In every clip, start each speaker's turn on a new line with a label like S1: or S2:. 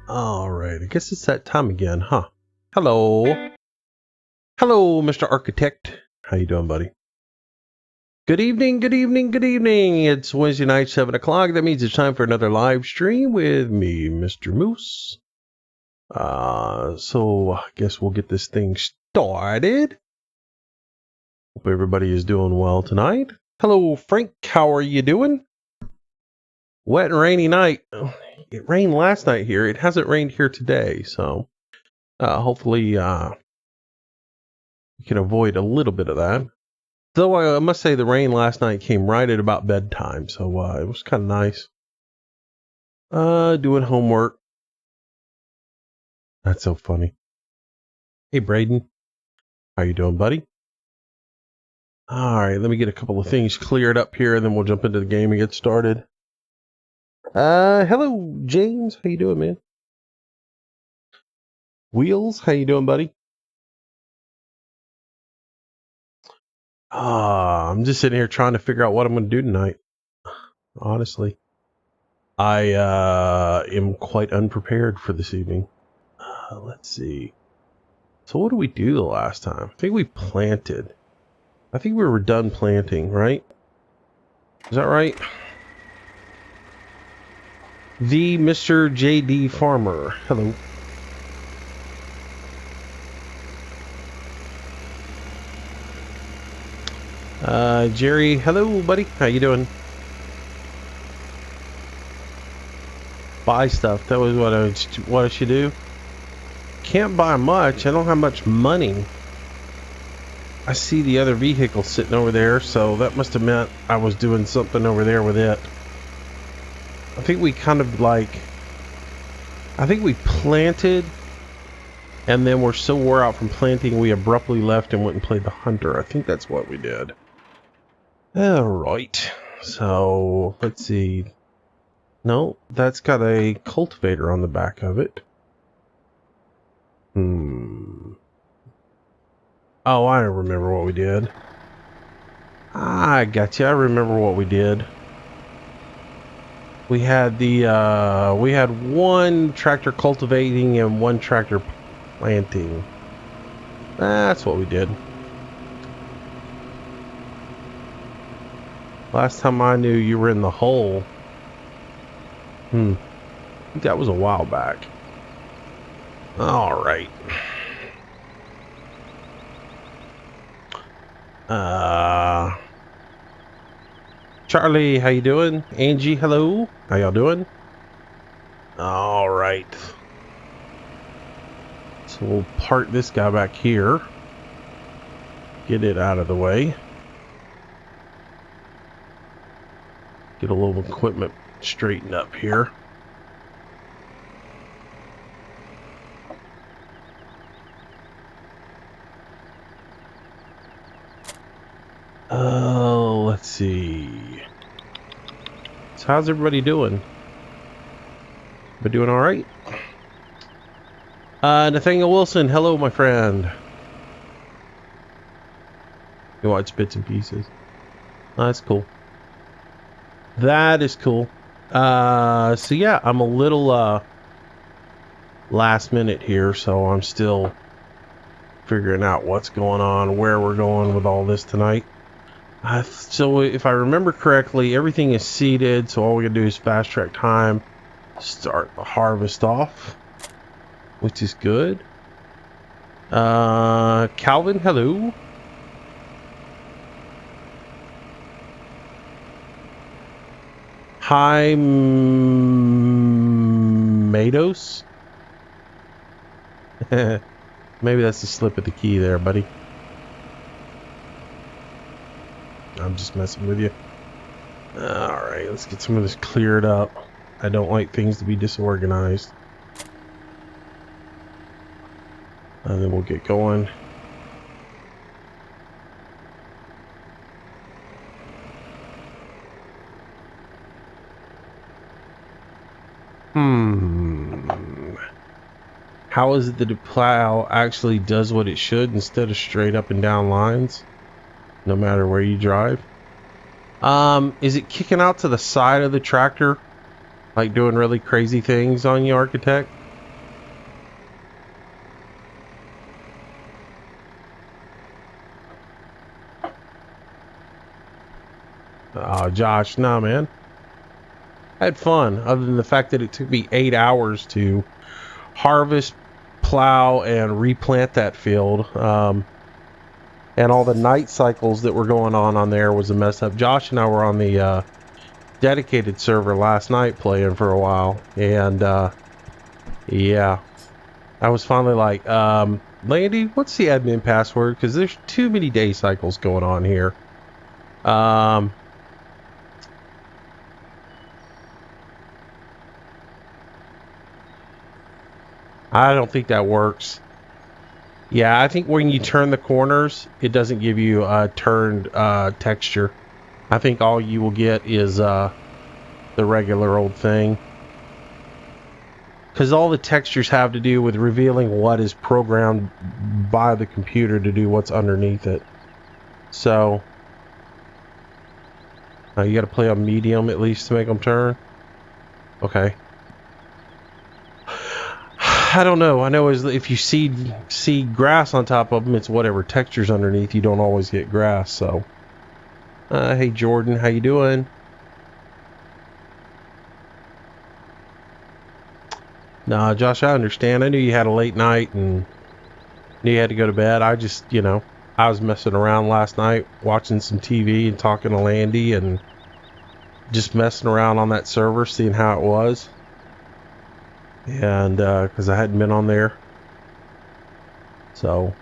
S1: Alright, I guess it's that time again, huh? Hello. Hello, Mr. Architect. How you doing, buddy? Good evening, good evening, good evening. It's Wednesday night, 7 o'clock. That means it's time for another live stream with me, Mr. Moose. So I guess we'll get this thing started. Hope everybody is doing well tonight. Hello, Frank. How are you doing? Wet and rainy night. It rained last night here. It hasn't rained here today, so hopefully you can avoid a little bit of that. Though I must say the rain last night came right at about bedtime, so it was kind of nice. Doing homework. That's so funny. Hey, Braden. How you doing, buddy? All right, let me get a couple of things cleared up here, and then we'll jump into the game and get started. Hello, James. How you doing, man? Wheels, how you doing, buddy? I'm just sitting here trying to figure out what I'm going to do tonight. Honestly, I am quite unprepared for this evening. Let's see. So what did we do the last time? I think we planted. I think we were done planting, right? Is that right? The Mr. JD Farmer. Hello. Jerry. Hello, buddy. How you doing? Buy stuff. That was what I should do. Can't buy much. I don't have much money. I see the other vehicle sitting over there, so that must have meant I was doing something over there with it. I think we kind of I think we planted, and then we're so wore out from planting, we abruptly left and went and played the hunter. I think that's what we did. Alright, so let's see. No, that's got a cultivator on the back of it. Oh, I remember what we did. I got you. I remember what we did. We had we had one tractor cultivating and one tractor planting. That's what we did. Last time I knew, you were in the hole. I think that was a while back. All right. Charlie, how you doing? Angie, hello. How y'all doing? All right. So we'll park this guy back here. Get it out of the way. Get a little equipment straightened up here. Let's see. So how's everybody doing? Been doing all right? Nathaniel Wilson, hello, my friend. You watch bits and pieces. Oh, that's cool. That is cool. So yeah, I'm a little last minute here, so I'm still figuring out what's going on, where we're going with all this tonight. So if I remember correctly, everything is seeded, so all we gotta do is fast track time, start the harvest off, which is good. Calvin, hello. Hi, Mados. Maybe that's the slip of the key there, buddy. I'm just messing with you. Alright, let's get some of this cleared up. I don't like things to be disorganized. And then we'll get going. How is it that the plow actually does what it should instead of straight up and down lines? No matter where you drive. Is it kicking out to the side of the tractor? Like doing really crazy things on you, Architect? Josh, nah, man. I had fun, other than the fact that it took me 8 hours to harvest, plow, and replant that field. And all the night cycles that were going on there was a mess up. Josh and I were on the dedicated server last night playing for a while. And yeah, I was finally like, Landy, what's the admin password? Because there's too many day cycles going on here. I don't think that works. Yeah, I think when you turn the corners, it doesn't give you a turned texture. I think all you will get is the regular old thing. Because all the textures have to do with revealing what is programmed by the computer to do what's underneath it. So, you got to play on medium at least to make them turn. Okay. I don't know. I know if you see grass on top of them, it's whatever texture's underneath. You don't always get grass. So, hey Jordan, how you doing? Nah, Josh, I understand. I knew you had a late night and knew you had to go to bed. I just, I was messing around last night, watching some TV and talking to Landy and just messing around on that server, seeing how it was. And because I hadn't been on there. So,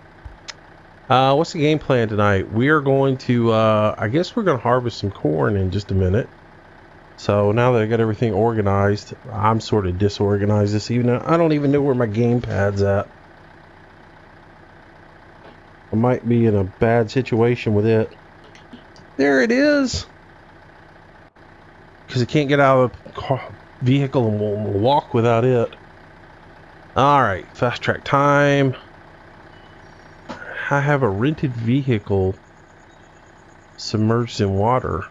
S1: what's the game plan tonight? We are going to, I guess we're going to harvest some corn in just a minute. So now that I got everything organized, I'm sort of disorganized this evening. I don't even know where my gamepad's at. I might be in a bad situation with it. There it is. Because I can't get out of the vehicle and we'll walk without it. Alright, fast track time. I have a rented vehicle submerged in water.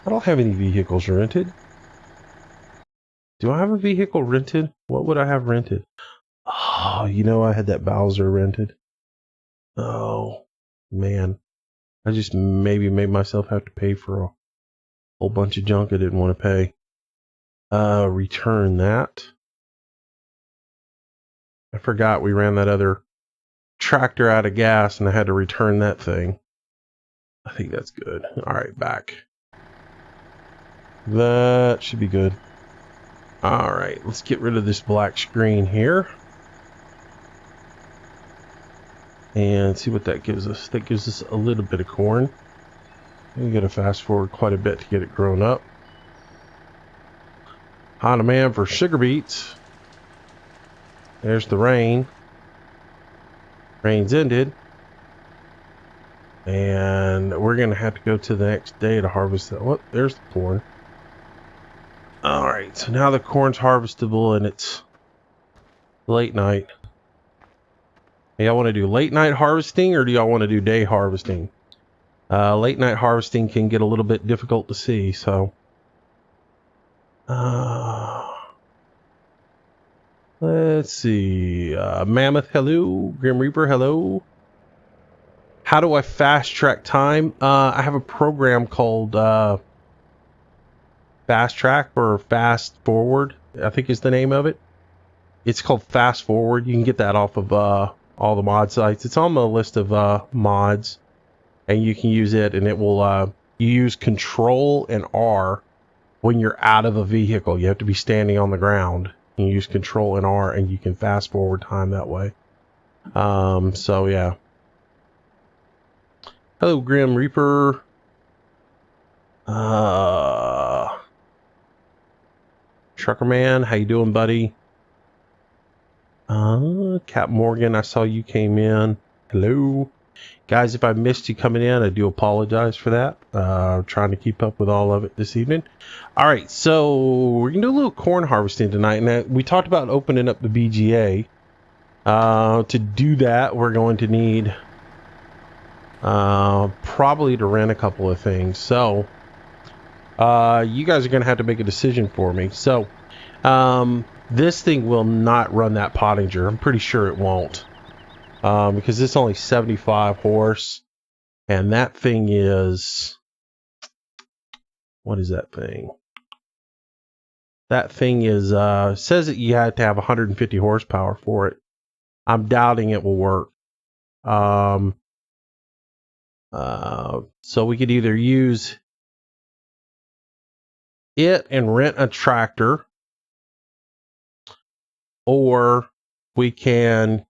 S1: I don't have any vehicles rented. Do I have a vehicle rented? What would I have rented? Oh, I had that Bowser rented. Oh, man. I just maybe made myself have to pay for a whole bunch of junk I didn't want to pay. Return that. I forgot we ran that other tractor out of gas and I had to return that thing. I think that's good. Alright, back. That should be good. Alright, let's get rid of this black screen here. And see what that gives us. That gives us a little bit of corn. We gotta fast forward quite a bit to get it grown up. On demand for sugar beets. There's the rain. Rain's ended. And we're gonna have to go to the next day to harvest that. What? There's the corn. Alright, so now the corn's harvestable and it's late night. Y'all want to do late night harvesting or do y'all want to do day harvesting? Late night harvesting can get a little bit difficult to see, so. Let's see. Mammoth, hello. Grim Reaper, hello. How do I fast track time? I have a program called Fast Track or Fast Forward, I think is the name of it. It's called Fast Forward. You can get that off of all the mod sites. It's on the list of mods, and you can use it, and it will you use Control and R when you're out of a vehicle. You have to be standing on the ground. You use Control and R, and you can fast forward time that way. So yeah. Hello, Grim Reaper. Trucker Man, how you doing, buddy? Cap Morgan, I saw you came in. Hello. Guys, if I missed you coming in, I do apologize for that. Trying to keep up with all of it this evening. Alright, so we're going to do a little corn harvesting tonight. Now, we talked about opening up the BGA. To do that, we're going to need probably to rent a couple of things. So, you guys are going to have to make a decision for me. So, this thing will not run that Pottinger. I'm pretty sure it won't. Because it's only 75 horse. And that thing is What is that thing? That thing is says that you had to have 150 horsepower for it. I'm doubting it will work. So we could either use it and rent a tractor, or we can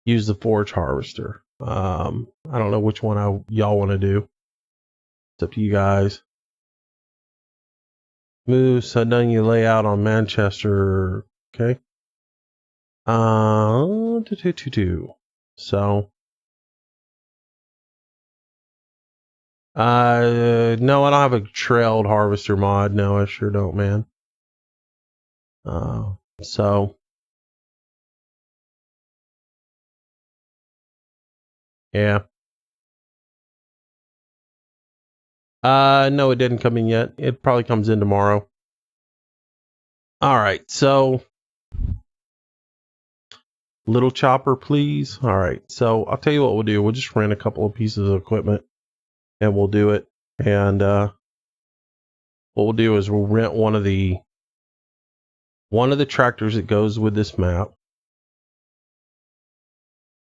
S1: use the forage harvester. I don't know which one y'all want to do. It's up to you guys. Move sudden you lay out on Manchester. Okay. So no, I don't have a trailed harvester mod. No, I sure don't, man. So yeah. No, it didn't come in yet. It probably comes in tomorrow. All right, so little chopper, please. All right, so I'll tell you what we'll do. We'll just rent a couple of pieces of equipment, and we'll do it. And what we'll do is we'll rent one of the tractors that goes with this map.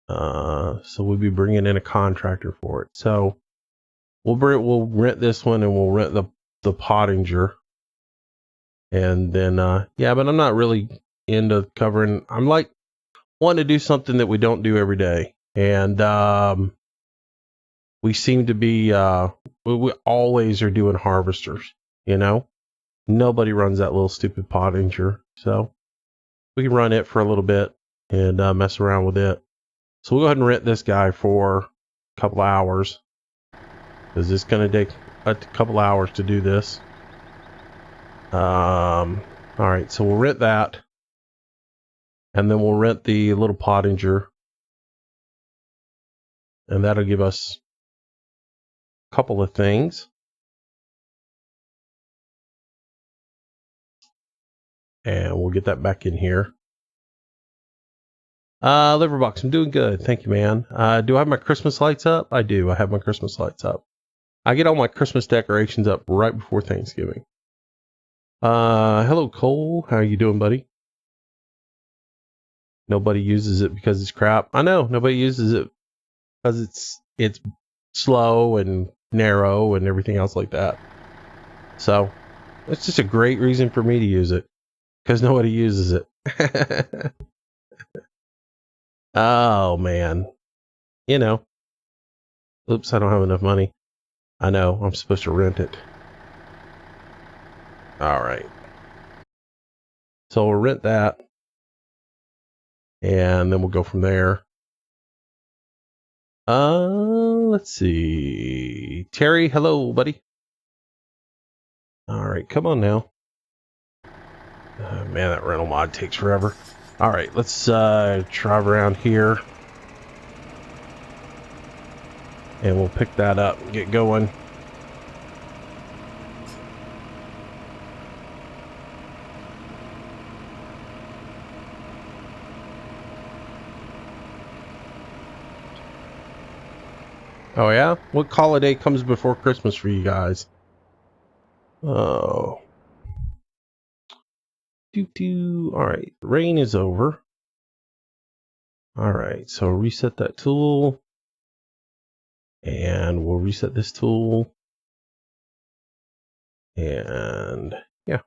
S1: So we'll be bringing in a contractor for it. So we'll rent this one, and we'll rent the Pottinger. And then yeah, but I'm not really into covering. I'm like wanting to do something that we don't do every day, and we seem to be we always are doing harvesters. Nobody runs that little stupid Pottinger, so we can run it for a little bit and mess around with it. So we'll go ahead and rent this guy for a couple of hours, because it's going to take a couple hours to do this. All right, so we'll rent that, and then we'll rent the little Pottinger, and that'll give us a couple of things. And we'll get that back in here. Liverbox, I'm doing good. Thank you, man. Do I have my Christmas lights up? I do. I have my Christmas lights up. I get all my Christmas decorations up right before Thanksgiving. Hello, Cole. How are you doing, buddy? Nobody uses it because it's crap. I know. Nobody uses it because it's slow and narrow and everything else like that. So it's just a great reason for me to use it, because nobody uses it. Oh, man. Oops, I don't have enough money. I know, I'm supposed to rent it. All right. So we'll rent that, and then we'll go from there. Let's see. Terry, hello, buddy. All right, come on now. Man, that rental mod takes forever. All right, let's drive around here, and we'll pick that up and get going. Oh yeah? What holiday comes before Christmas for you guys? Oh. Alright, rain is over. Alright, so reset that tool. And we'll reset this tool. And yeah.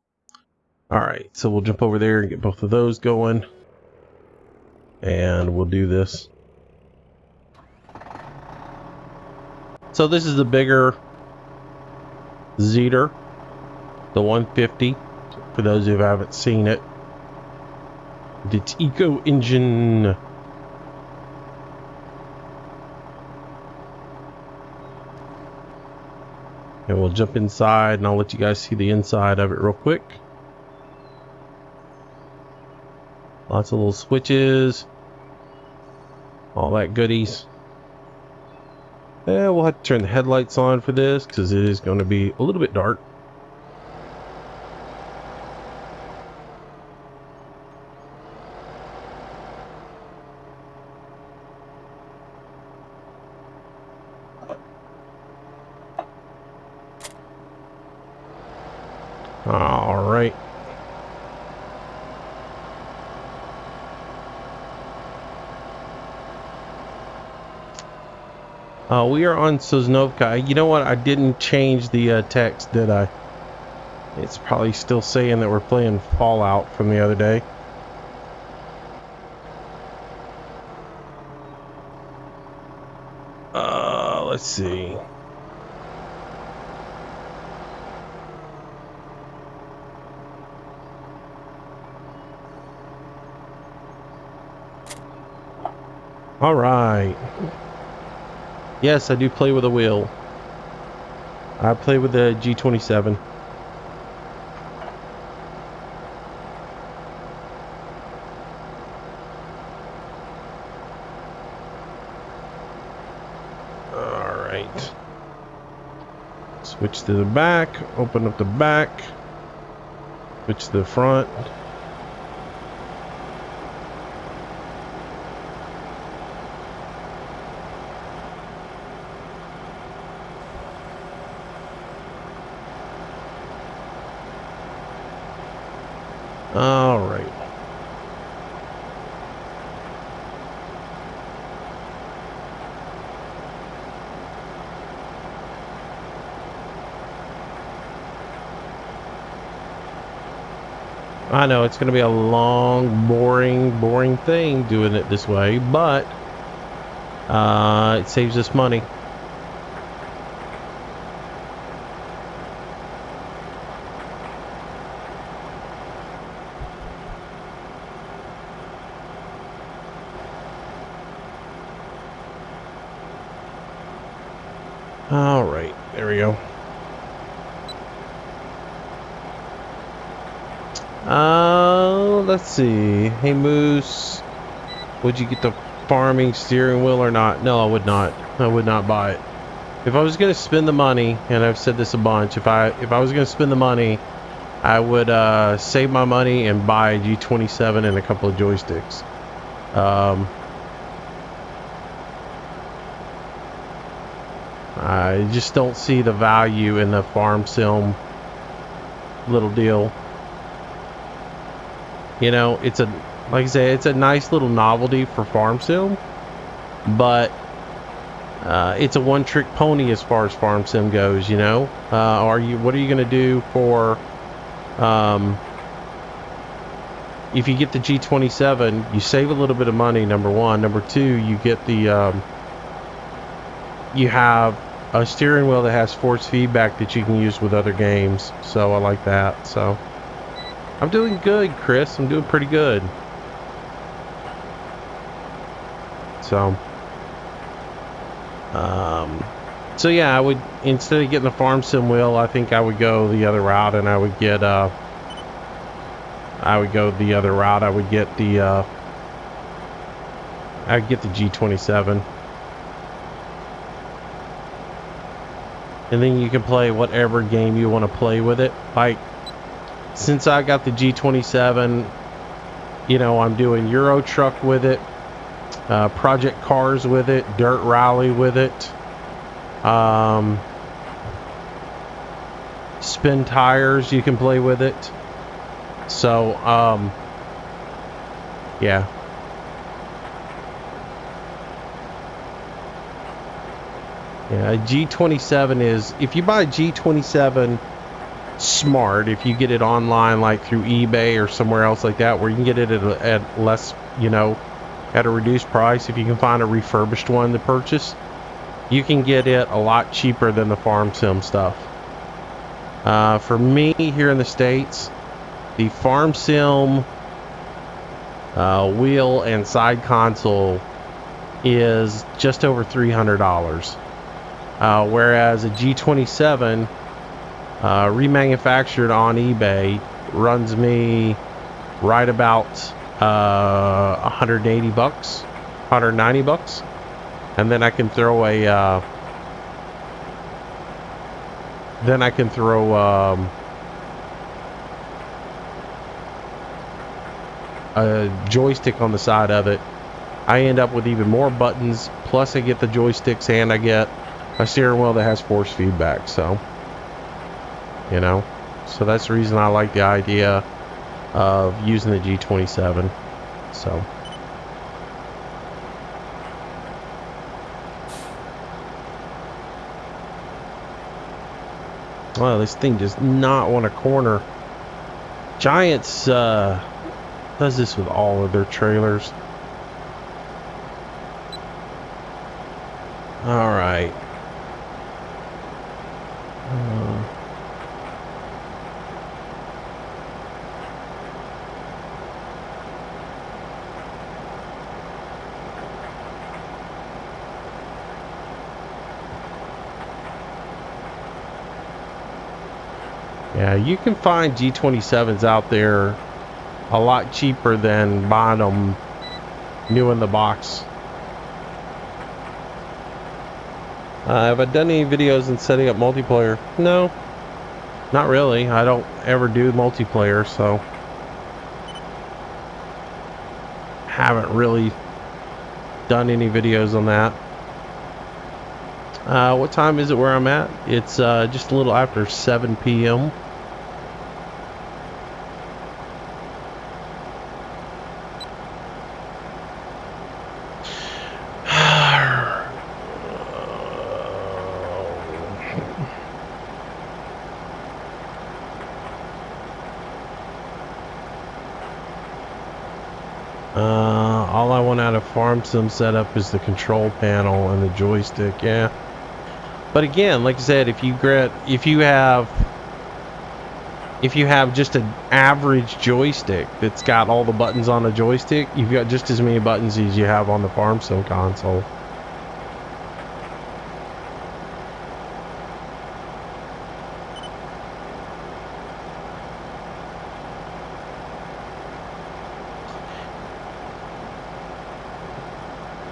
S1: Alright, so we'll jump over there and get both of those going. And we'll do this. So this is the bigger Zeter, the 150, for those who haven't seen it. It's Eco Engine. And we'll jump inside, and I'll let you guys see the inside of it real quick. Lots of little switches, all that goodies. Yeah, we'll have to turn the headlights on for this, because it is going to be a little bit dark. All right. We are on Sosnovka. You know what? I didn't change the text, did I? It's probably still saying that we're playing Fallout from the other day. Let's see. All right. Yes, I do play with a wheel. I play with the G27. All right. Switch to the back. Open up the back. Switch to the front. All right. I know it's going to be a long, boring thing doing it this way, but it saves us money. All right, there we go. Let's see. Hey, Moose, would you get the farming steering wheel or not? No, I would not. I would not buy it. If I was going to spend the money, and I've said this a bunch, if I was going to spend the money, I would save my money and buy a G27 and a couple of joysticks. I just don't see the value in the farm sim little deal. You know, it's a, like I say, it's a nice little novelty for farm sim, but it's a one-trick pony as far as farm sim goes. You know, what are you going to do for if you get the G27? You save a little bit of money. Number one. Number two, you get the you have a steering wheel that has force feedback that you can use with other games. So I like that. So I'm doing good, Chris. I'm doing pretty good. So so yeah, I would, instead of getting the farm sim wheel, I think I would go the other route, and I would get the G27. And then you can play whatever game you want to play with it. Like, since I got the G27, you know, I'm doing Euro Truck with it, Project Cars with it, Dirt Rally with it, Spin Tires you can play with it. So, yeah. Yeah, a G27 is, if you buy a G27 Smart, if you get it online, like through eBay or somewhere else like that, where you can get it at less, you know, at a reduced price, if you can find a refurbished one to purchase, you can get it a lot cheaper than the farm sim stuff. For me here in the States, the farm sim wheel and side console is just over $300. Whereas a G27 remanufactured on eBay runs me right about 180 bucks, 190 bucks, and then I can throw a a joystick on the side of it. I end up with even more buttons, plus I get the joysticks and I get a steering wheel that has force feedback. So, you know, So that's the reason I like the idea of using the G27. So well, this thing does not want a corner. Giants does this with all of their trailers. All right. Yeah, you can find G27s out there a lot cheaper than buying them new in the box. Have I done any videos in setting up multiplayer? No, not really. I don't ever do multiplayer, so haven't really done any videos on that. What time is it where I'm at? It's just a little after 7 p.m. All I want out of farm sim setup is the control panel and the joystick. Yeah, but again, like I said, if you have just an average joystick that's got all the buttons on the joystick, you've got just as many buttons as you have on the farm sim console.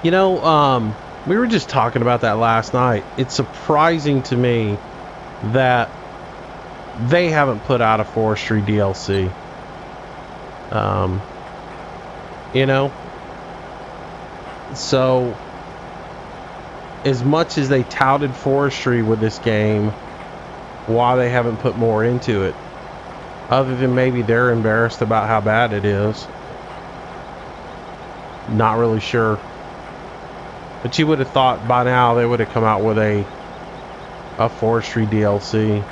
S1: You know, we were just talking about that last night. It's surprising to me that they haven't put out a forestry DLC. You know, so as much as they touted forestry with this game, why they haven't put more into it, other than maybe they're embarrassed about how bad it is. Not really sure. But you would have thought by now they would have come out with a forestry DLC.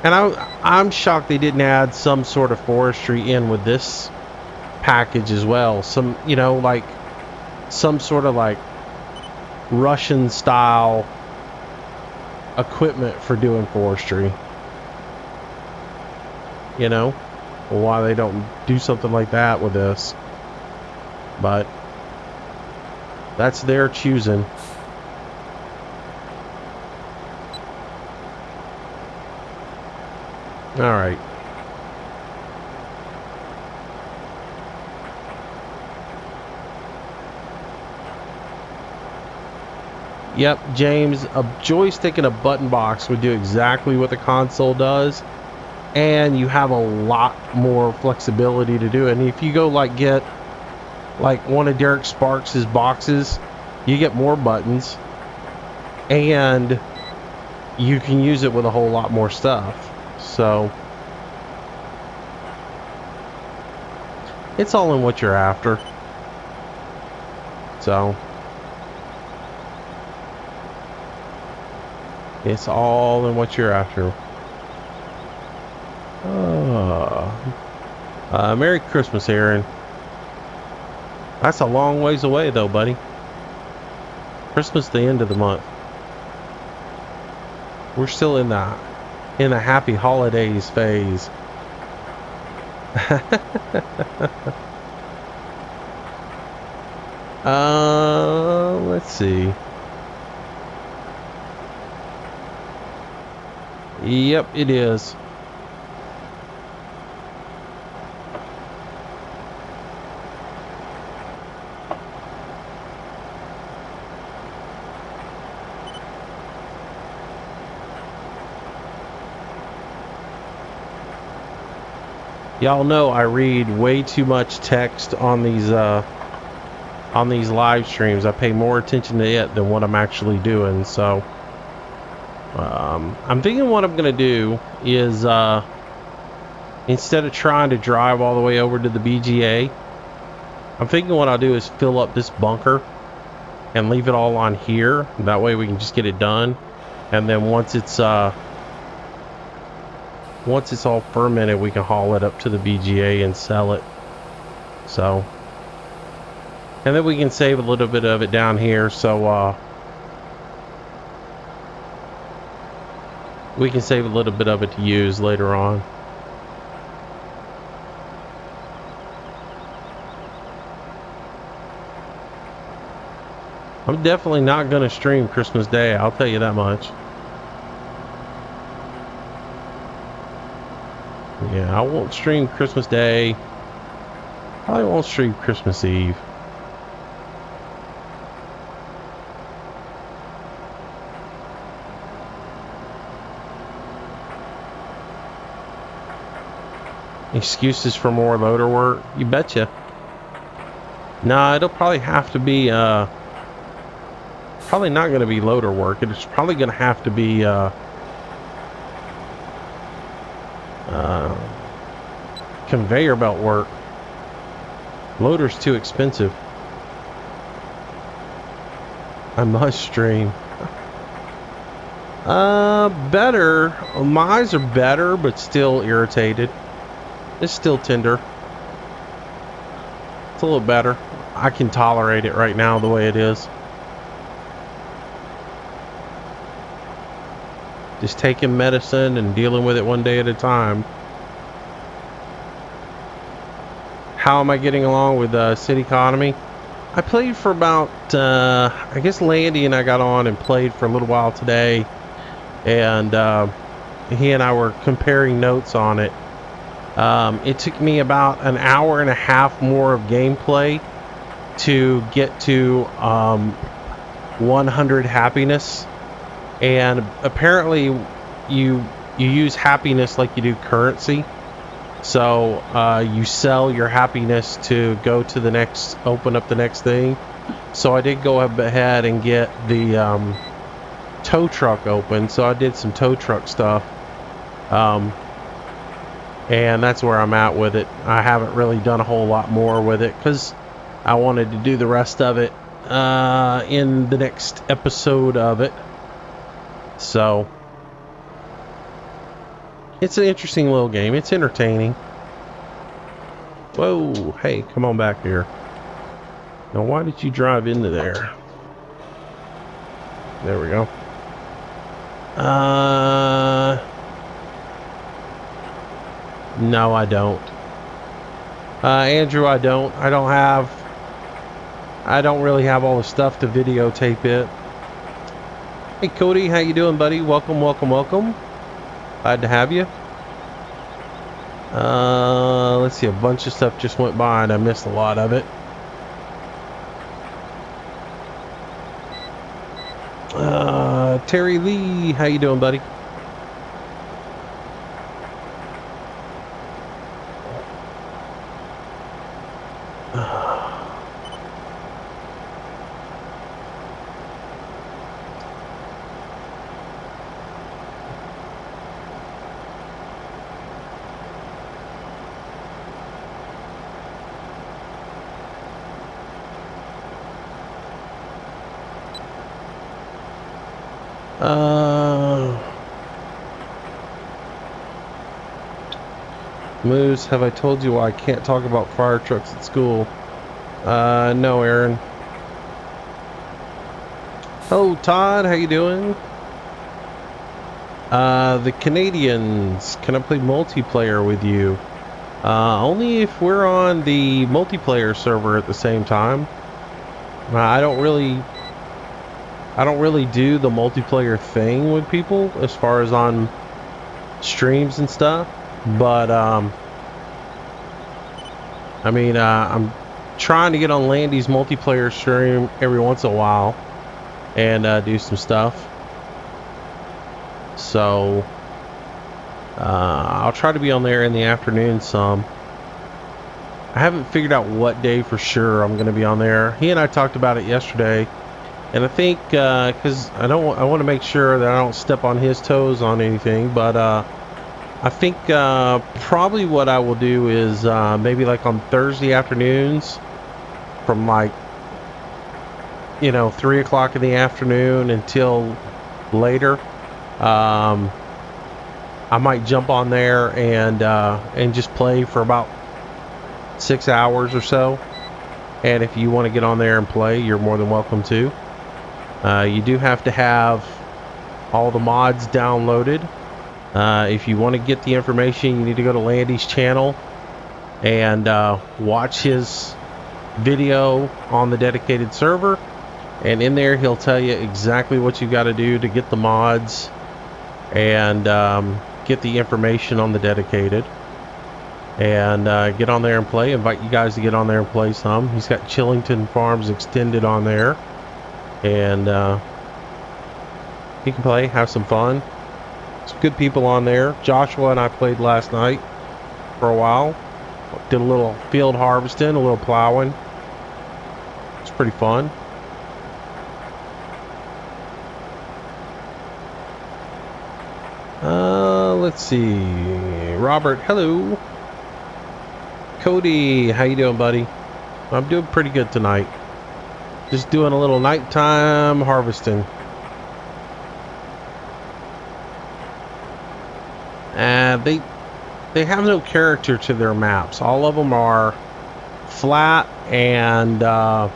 S1: And I'm shocked they didn't add some sort of forestry in with this package as well. Some, you know, like some sort of like Russian style equipment for doing forestry. You know, why they don't do something like that with this. But that's their choosing. All right. Yep, James, a joystick and a button box would do exactly what the console does, and you have a lot more flexibility to do it. And if you go like get like one of Derek Sparks's boxes, you get more buttons and you can use it with a whole lot more stuff. So it's all in what you're after. So it's all in what you're after. Merry Christmas, Aaron. That's a long ways away though, buddy. Christmas the end of the month. We're still in the happy holidays phase. Let's see. Yep, it is. Y'all know I read way too much text on these live streams. I pay more attention to it than what I'm actually doing. So I'm thinking what I'm going to do is, instead of trying to drive all the way over to the BGA, I'm thinking what I'll do is fill up this bunker and leave it all on here. That way we can just get it done. And then once it's all fermented, we can haul it up to the BGA and sell it. So, and then we can save a little bit of it down here. So, we can save a little bit of it to use later on. I'm definitely not going to stream Christmas Day, I'll tell you that much. Yeah, I won't stream Christmas Day. Probably won't stream Christmas Eve. Excuses for more loader work? You betcha. Nah, it'll probably have to be, probably not going to be loader work. It's probably going to have to be, conveyor belt work. Loader's too expensive. I must stream. Better. My eyes are better, but still irritated. It's still tender. It's a little better. I can tolerate it right now the way it is. Just taking medicine and dealing with it one day at a time. How am I getting along with City Economy? I played for about, I guess Landy and I got on and played for a little while today. And he and I were comparing notes on it. It took me about an hour and a half more of gameplay to get to 100 happiness. And apparently you use happiness like you do currency. So you sell your happiness to go to the next, open up the next thing. So I did go ahead and get the tow truck open. So I did some tow truck stuff. And that's where I'm at with it. I haven't really done a whole lot more with it because I wanted to do the rest of it in the next episode of it. So it's an interesting little game. It's entertaining. Whoa, hey, come on back here. Now, why did you drive into there? There we go. No, I don't. Andrew, I don't. I don't really have all the stuff to videotape it. Hey, Cody, how you doing, buddy? Welcome, welcome, welcome. Glad to have you. Let's see, a bunch of stuff just went by and I missed a lot of it. Terry Lee, how you doing, buddy? Moose, have I told you why I can't talk about fire trucks at school? No, Aaron. Oh, Todd, how you doing? The Canadians, can I play multiplayer with you? Only if we're on the multiplayer server at the same time. I don't really do the multiplayer thing with people as far as on streams and stuff. But I mean, I'm trying to get on Landy's multiplayer stream every once in a while and do some stuff. So I'll try to be on there in the afternoon some. I haven't figured out what day for sure I'm going to be on there. He and I talked about it yesterday. And I think because I want to make sure that I don't step on his toes on anything, but I think probably what I will do is maybe like on Thursday afternoons from like 3 o'clock in the afternoon until later. I might jump on there and just play for about 6 hours or so. And if you want to get on there and play, you're more than welcome to. You do have to have all the mods downloaded. If you want to get the information, you need to go to Landy's channel and watch his video on the dedicated server. And in there, he'll tell you exactly what you got to do to get the mods and get the information on the dedicated. And get on there and play. Invite you guys to get on there and play some. He's got Chillington Farms Extended on there. And you can play, have some fun. Some good people on there. Joshua and I played last night for a while. Did a little field harvesting, a little plowing. It's pretty fun. Let's see. Robert, hello. Cody, how you doing, buddy? I'm doing pretty good tonight. Just doing a little nighttime harvesting. They have no character to their maps. All of them are flat and all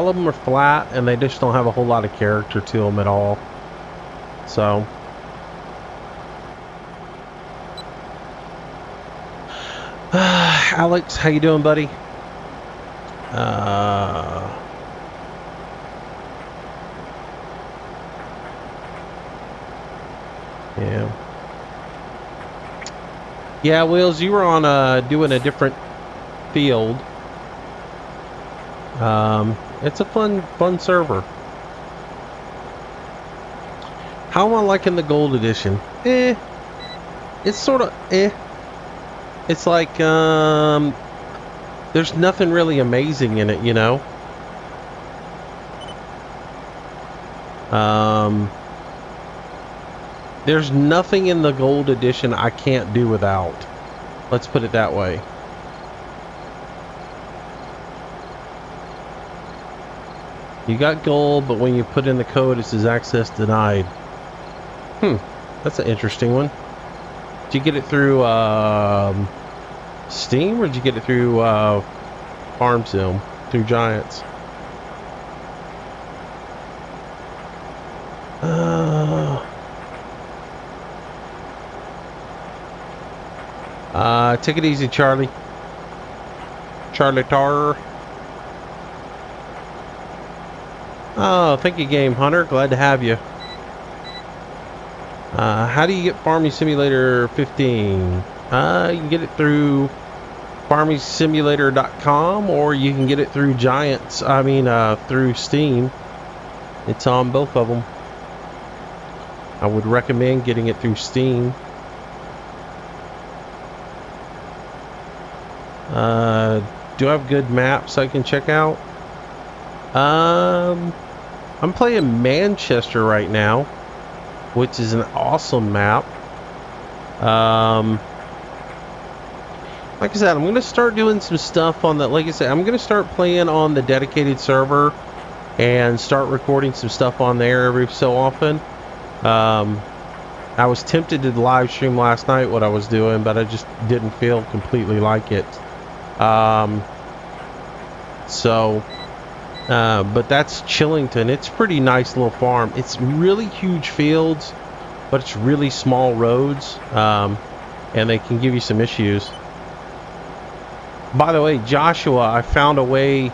S1: of them are flat, and they just don't have a whole lot of character to them at all. So Alex, how you doing, buddy? Yeah, Wills, you were on doing a different field. It's a fun server. How am I liking the gold edition? It's sort of It's like there's nothing really amazing in it, you know. There's nothing in the gold edition I can't do without. Let's put it that way. You got gold, but when you put in the code, it says access denied. That's an interesting one. Did you get it through Steam, or did you get it through Farm Sim, through Giants? Take it easy, Charlie. Charlie Tar. Oh, thank you, Game Hunter. Glad to have you. How do you get Farming Simulator 15? You can get it through farmingsimulator.com, or you can get it through Giants. Through Steam. It's on both of them. I would recommend getting it through Steam. Do I have good maps I can check out? I'm playing Manchester right now, which is an awesome map. Like I said, I'm going to start doing some stuff on that. Like I said, I'm going to start playing on the dedicated server and start recording some stuff on there every so often. I was tempted to live stream last night what I was doing, but I just didn't feel completely like it. But that's Chillington. It's a pretty nice little farm. It's really huge fields, but it's really small roads, and they can give you some issues. By the way, Joshua, I found a way,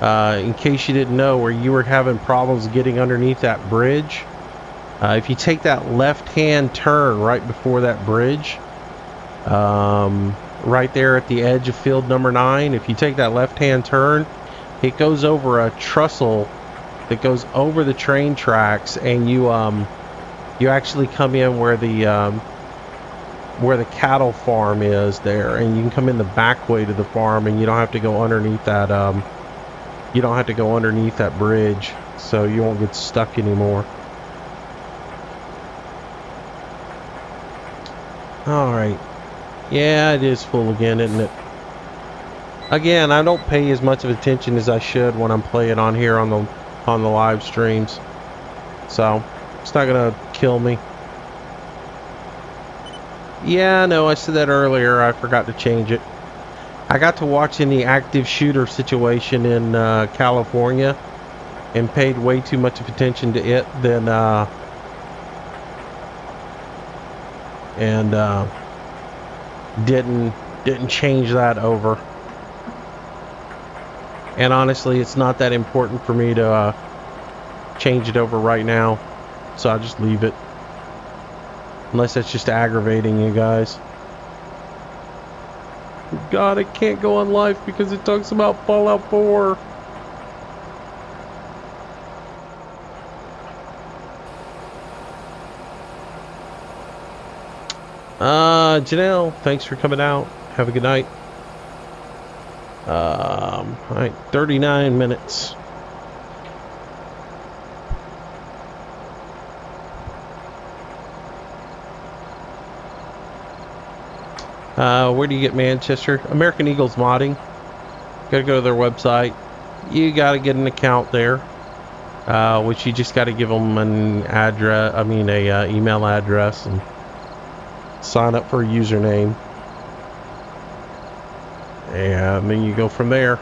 S1: in case you didn't know, where you were having problems getting underneath that bridge. If you take that left-hand turn right before that bridge, right there at the edge of field number 9, if you take that left-hand turn, it goes over a trestle that goes over the train tracks, and you actually come in where the where the cattle farm is there, and you can come in the back way to the farm, and you don't have to go underneath that bridge, so you won't get stuck anymore. All right. Yeah, it is full again, isn't it? Again, I don't pay as much of attention as I should when I'm playing on here on the live streams. So, it's not gonna kill me. Yeah, no, I said that earlier. I forgot to change it. I got to watching the active shooter situation in California and paid way too much of attention to it than didn't change that over. And honestly, it's not that important for me to change it over right now, so I'll just leave it, unless it's just aggravating you guys. God, I can't go on live because it talks about Fallout 4. Janelle, thanks for coming out. Have a good night. Alright, 39 minutes. Where do you get Manchester? American Eagles modding. Gotta go to their website. You gotta get an account there, which you just gotta give them an address. I mean, a email address, and sign up for a username, and then you go from there.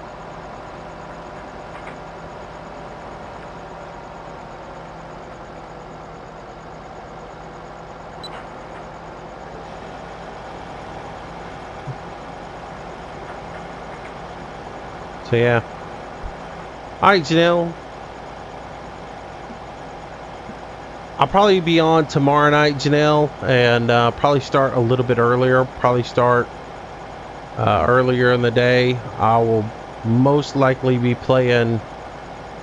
S1: So yeah. Alright, Janelle. I'll probably be on tomorrow night, Janelle, and probably start a little bit earlier. Probably start earlier in the day. I will most likely be playing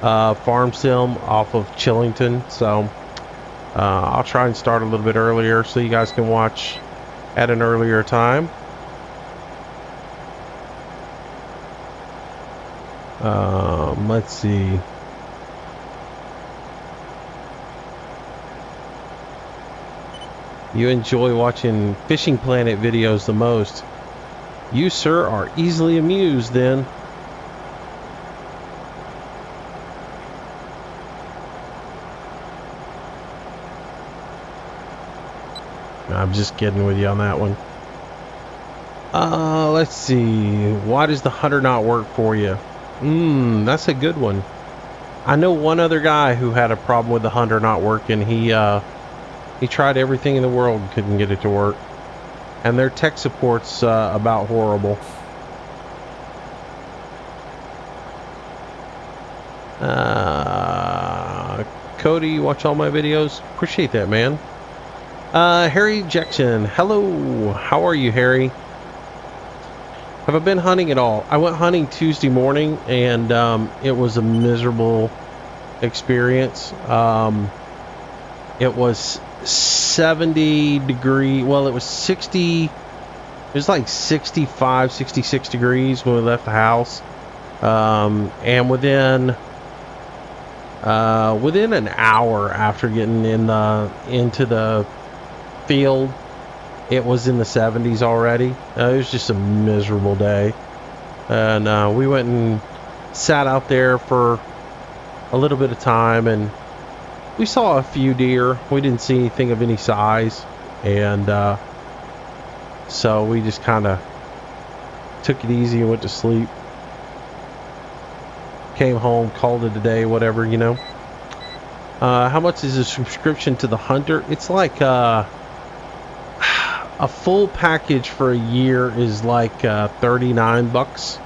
S1: Farm Sim off of Chillington, so I'll try and start a little bit earlier so you guys can watch at an earlier time. Let's see. You enjoy watching Fishing Planet videos the most. You, sir, are easily amused then. I'm just kidding with you on that one. Let's see. Why does the hunter not work for you? That's a good one. I know one other guy who had a problem with the hunter not working. He tried everything in the world and couldn't get it to work. And their tech support's about horrible. Cody, you watch all my videos? Appreciate that, man. Harry Jackson. Hello. How are you, Harry? Have I been hunting at all? I went hunting Tuesday morning, and it was a miserable experience. It was 70 degree. Well, it was 60. It was like 65, 66 degrees when we left the house. And within an hour after getting into the field, it was in the 70s already. It was just a miserable day. And we went and sat out there for a little bit of time, and we saw a few deer. We didn't see anything of any size. And so we just kind of took it easy and went to sleep. Came home, called it a day, whatever, you know. How much is a subscription to the Hunter? It's like a full package for a year is like 39 bucks.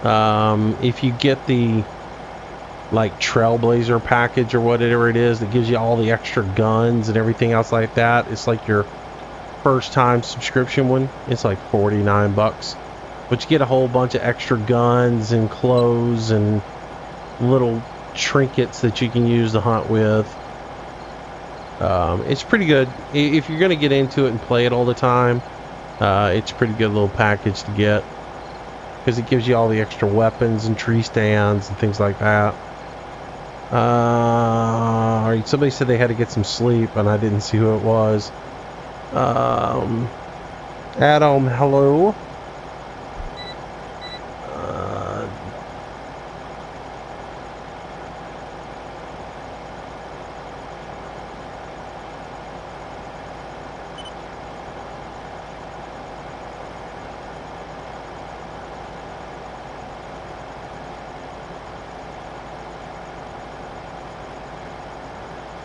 S1: If you get the like Trailblazer package or whatever it is that gives you all the extra guns and everything else like that, it's like your first time subscription one. It's like 49 bucks, but you get a whole bunch of extra guns and clothes and little trinkets that you can use to hunt with. It's pretty good. If you're going to get into it and play it all the time, it's a pretty good little package to get. Because it gives you all the extra weapons and tree stands and things like that. Somebody said they had to get some sleep, and I didn't see who it was. Adam, hello.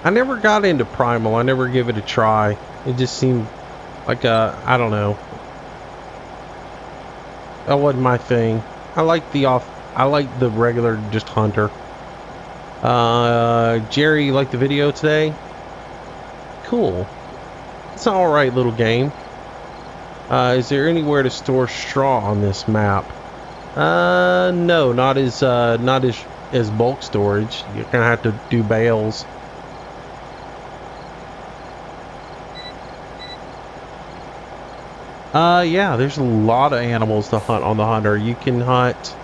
S1: I never got into Primal. I never gave it a try. It just seemed like I don't know. That wasn't my thing. I like the regular just Hunter. Jerry, you like the video today? Cool. It's an alright little game. Is there anywhere to store straw on this map? No, not as bulk storage. You're gonna have to do bales. Yeah, there's a lot of animals to hunt on the Hunter. You can hunt,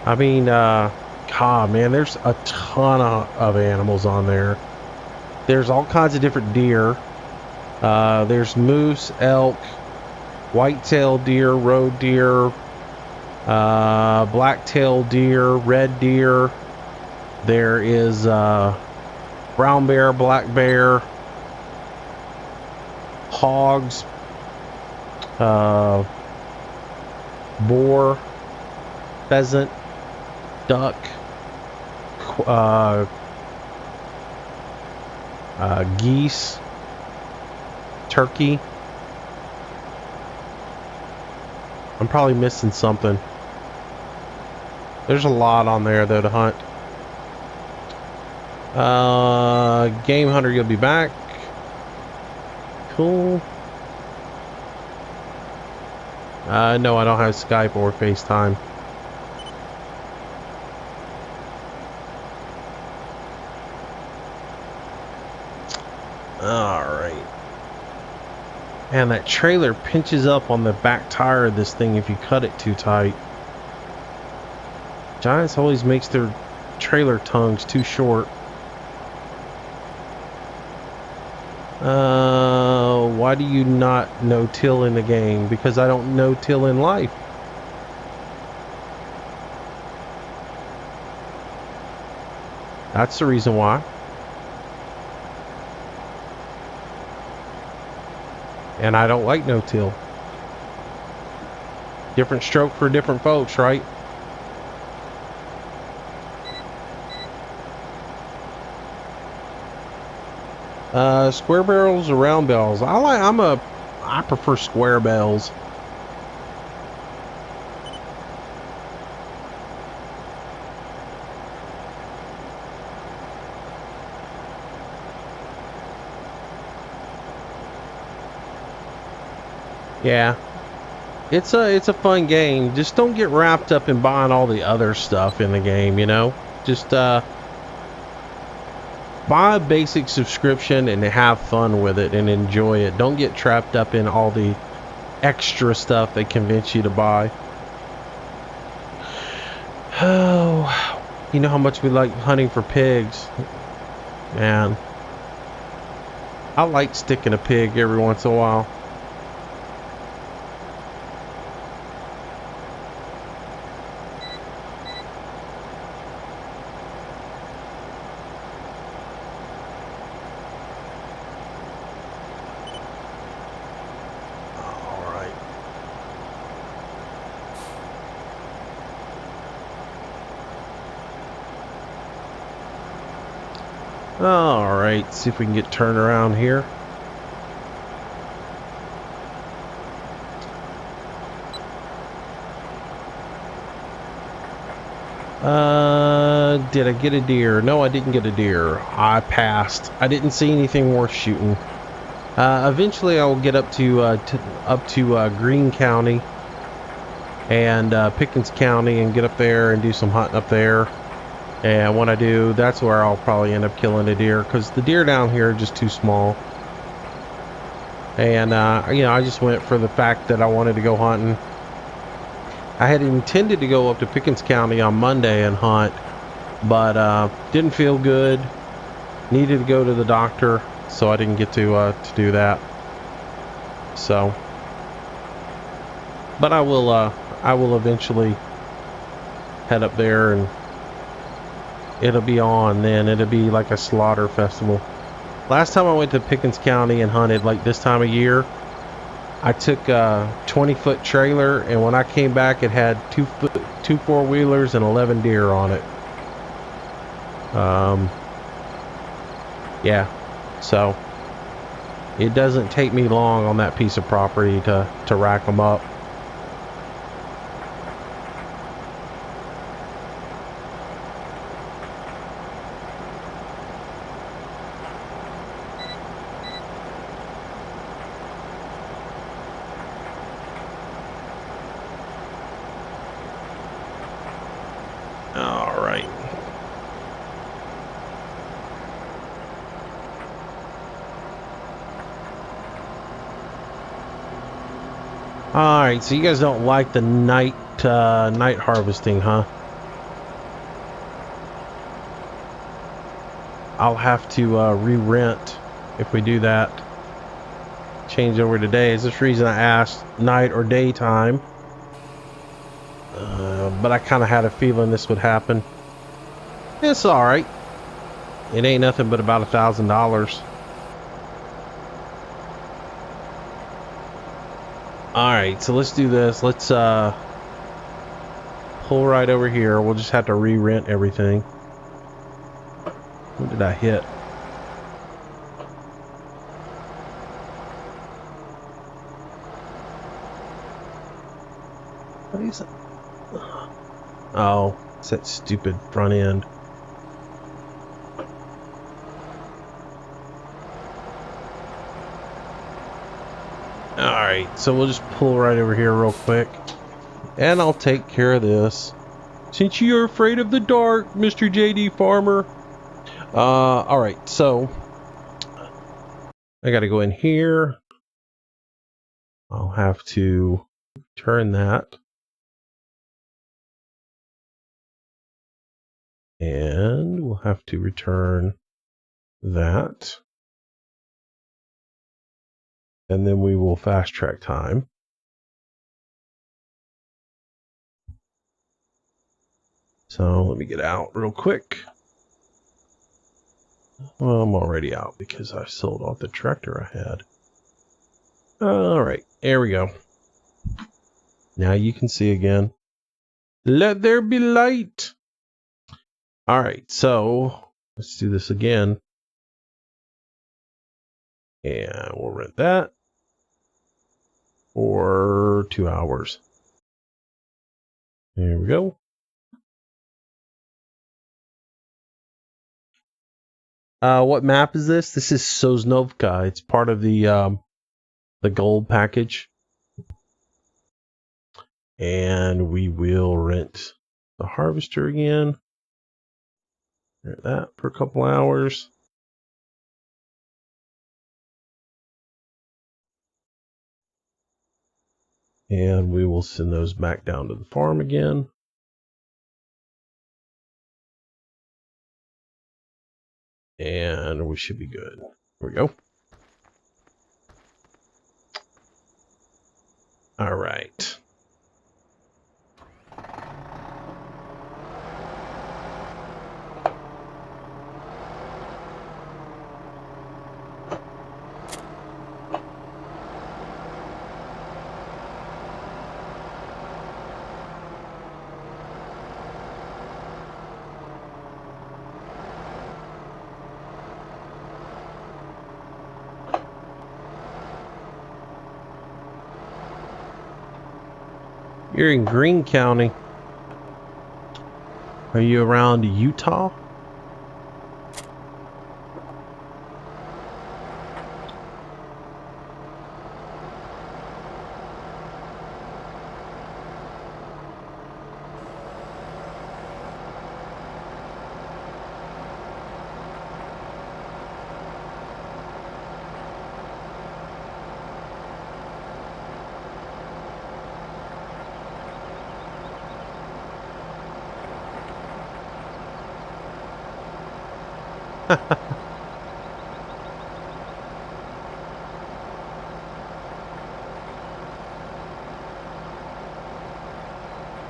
S1: I mean, God, man, there's a ton of animals on there. There's all kinds of different deer. There's moose, elk, white-tailed deer, roe deer, black-tailed deer, red deer. There is, brown bear, black bear, hogs, boar, pheasant, duck, geese, turkey. I'm probably missing something. There's a lot on there though to hunt. Game Hunter, you'll be back. Cool. No, I don't have Skype or FaceTime. Alright. And that trailer pinches up on the back tire of this thing if you cut it too tight. Giants always makes their trailer tongues too short. Why do you not no-till in the game? Because I don't no-till in life. That's the reason why. And I don't like no-till. Different stroke for different folks, right? Square barrels or round barrels? I prefer square barrels. Yeah. It's a fun game. Just don't get wrapped up in buying all the other stuff in the game, you know? Just buy a basic subscription and have fun with it and enjoy it. Don't get trapped up in all the extra stuff they convince you to buy. Oh, you know how much we like hunting for pigs. Man, I like sticking a pig every once in a while. Alright, see if we can get turned around here. Did I get a deer? No, I didn't get a deer. I passed. I didn't see anything worth shooting. Eventually I will get up to Greene County and Pickens County and get up there and do some hunting up there. And when I do, that's where I'll probably end up killing a deer, because the deer down here are just too small. And, you know, I just went for the fact that I wanted to go hunting. I had intended to go up to Pickens County on Monday and hunt, but didn't feel good. Needed to go to the doctor, so I didn't get to do that. So, but I will eventually head up there, and it'll be on then. It'll be like a slaughter festival. Last time I went to Pickens County and hunted like this time of year, I took a 20-foot trailer, and when I came back, it had two four-wheelers and 11 deer on it. Yeah, so it doesn't take me long on that piece of property to rack them up. All right. All right, so you guys don't like the night harvesting, huh? I'll have to re-rent if we do that. Change over to days. This reason I asked night or daytime, but I kind of had a feeling this would happen. It's all right. It ain't nothing but about $1,000. Alright, so let's do this. Let's pull right over here. We'll just have to re-rent everything. What did I hit? What is it? Oh, it's that stupid front end. Alright, so we'll just pull right over here real quick. And I'll take care of this. Since you're afraid of the dark, Mr. JD Farmer. Alright, so I gotta go in here. I'll have to turn that. And we'll have to return that. And then we will fast track time. So let me get out real quick. Well, I'm already out because I sold off the tractor I had. All right, there we go. Now you can see again. Let there be light. All right, so let's do this again. And we'll rent that for 2 hours. There we go. What map is this? This is Sosnovka. It's part of the gold package. And we will rent the harvester again. Rent that for a couple hours. And we will send those back down to the farm again. And we should be good. Here we go. All right. You're in Greene County. Are you around Utah?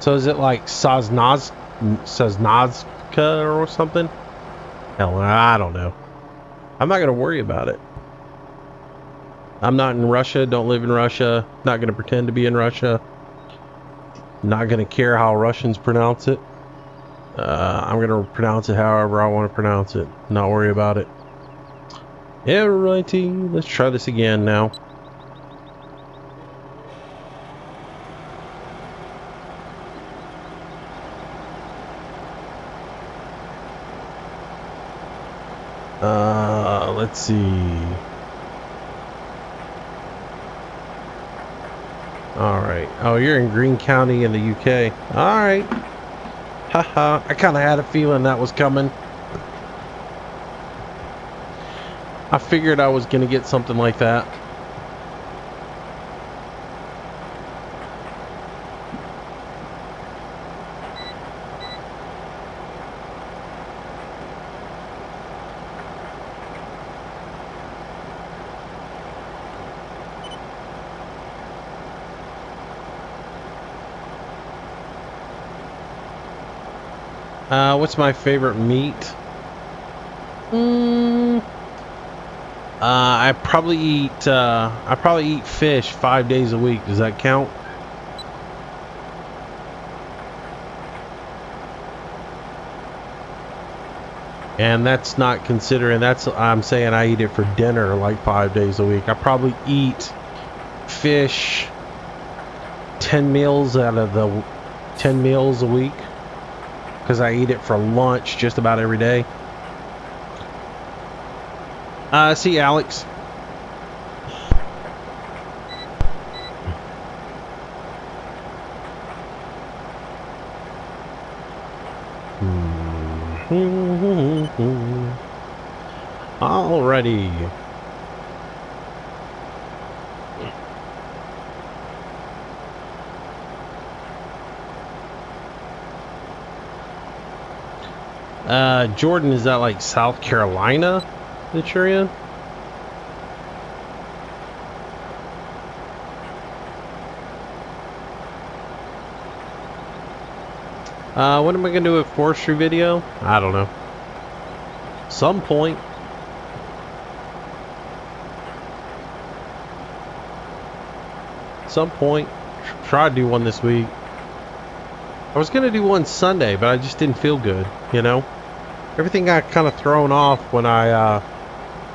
S1: So is it like Sosnovka or something? Hell, I don't know. I'm not going to worry about it. I'm not in Russia, don't live in Russia, not going to pretend to be in Russia. Not going to care how Russians pronounce it. I'm going to pronounce it however I want to pronounce it. Not worry about it. Alrighty, let's try this again now. Let's see. Alright. Oh, you're in Greene County in the UK. Alright. Haha. I kind of had a feeling that was coming. I figured I was going to get something like that. What's my favorite meat? I probably eat fish 5 days a week. Does that count? And that's not considering, I'm saying I eat it for dinner like 5 days a week. I probably eat fish 10 meals out of the 10 meals a week, because I eat it for lunch just about every day. See, Alex. Alrighty. Jordan, is that like South Carolina that you're in? What am I gonna do a forestry video? I don't know. Some point. Try to do one this week. I was gonna do one Sunday, but I just didn't feel good, you know? Everything got kind of thrown off when I,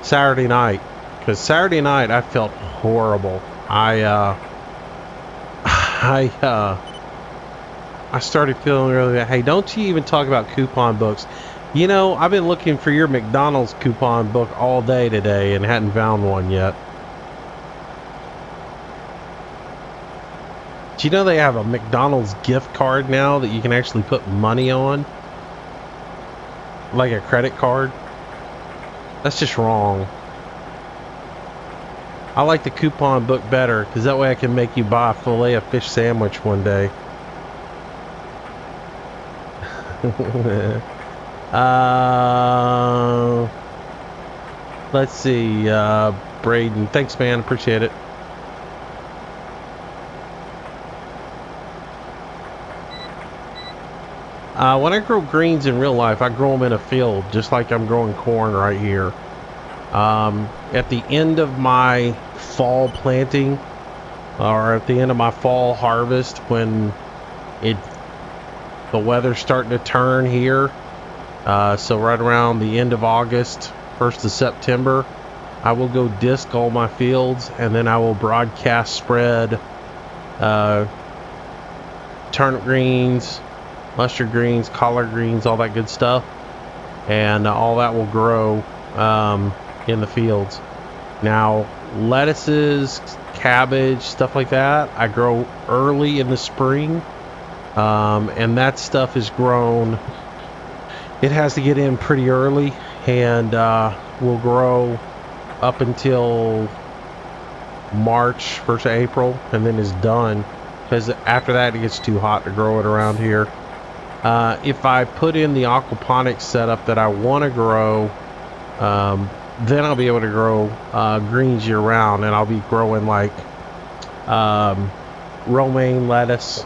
S1: Saturday night. Because Saturday night I felt horrible. I started feeling really bad. Hey, don't you even talk about coupon books. You know, I've been looking for your McDonald's coupon book all day today and hadn't found one yet. Do you know they have a McDonald's gift card now that you can actually put money on? Like a credit card? That's just wrong. I like the coupon book better, because that way I can make you buy a filet of fish sandwich one day. Let's see, Braden. Thanks, man. Appreciate it. When I grow greens in real life, I grow them in a field, just like I'm growing corn right here. At the end of my fall planting, or at the end of my fall harvest, when the weather's starting to turn here, so right around the end of August, 1st of September, I will go disc all my fields, and then I will broadcast spread turnip greens, mustard greens, collard greens, all that good stuff, and all that will grow in the fields. Now, lettuces, cabbage, stuff like that, I grow early in the spring, and that stuff is grown. It has to get in pretty early, and will grow up until March, 1st of April, and then is done, because after that it gets too hot to grow it around here. If I put in the aquaponics setup that I want to grow then I'll be able to grow greens year round, and I'll be growing like romaine lettuce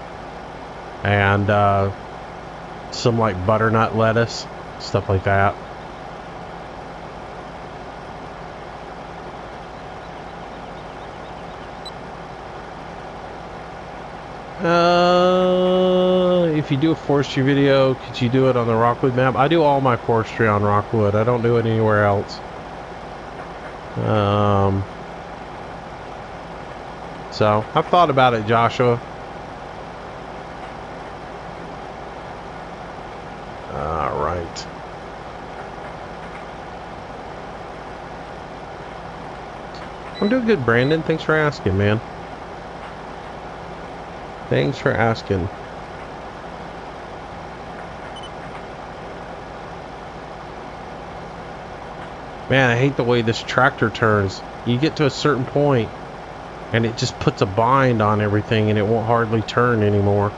S1: and some like butternut lettuce, stuff like that. If you do a forestry video, could you do it on the Rockwood map? I do all my forestry on Rockwood. I don't do it anywhere else. So I've thought about it, Joshua. All right. I'm doing good, Brandon. Thanks for asking, man. Thanks for asking. Man, I hate the way this tractor turns. You get to a certain point and it just puts a bind on everything and it won't hardly turn anymore.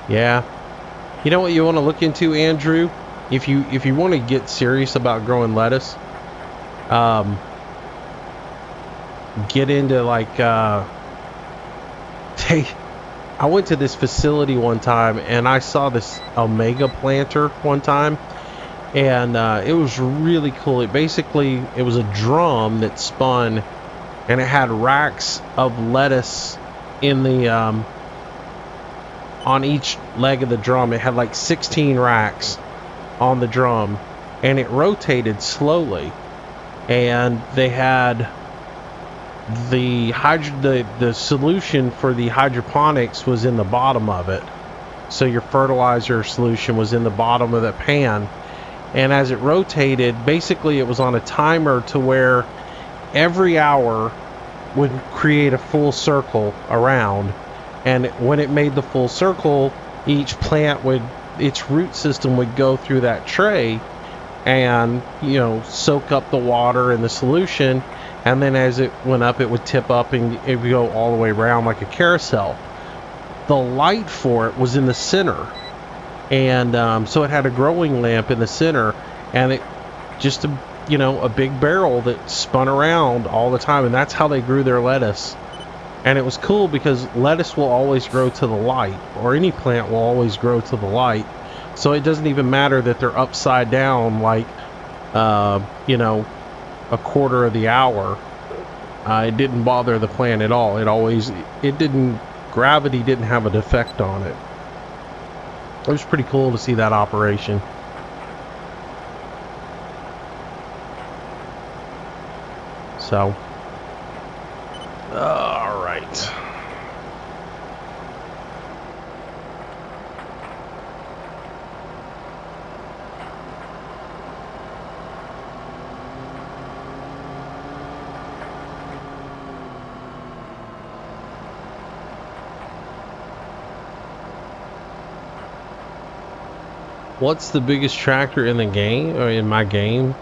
S1: Yeah. You know what you want to look into, Andrew? If you want to get serious about growing lettuce, get into like I went to this facility one time and I saw this Omega planter one time, and it was really cool. It was a drum that spun, and it had racks of lettuce in the on each leg of the drum. It had like 16 racks on the drum, and it rotated slowly, and they had the solution for the hydroponics was in the bottom of it. So your fertilizer solution was in the bottom of that pan, and as it rotated, basically it was on a timer to where every hour would create a full circle around, and when it made the full circle, each plant its root system would go through that tray and, you know, soak up the water in the solution, and then as it went up, it would tip up and it would go all the way around like a carousel. The light for it was in the center, and so it had a growing lamp in the center, and it just a big barrel that spun around all the time, and that's how they grew their lettuce. And it was cool because lettuce will always grow to the light, or any plant will always grow to the light. So it doesn't even matter that they're upside down like, a quarter of the hour. It didn't bother the plant at all. Gravity didn't have an effect on it. It was pretty cool to see that operation. So, all right. What's the biggest tractor in the game, or in my game?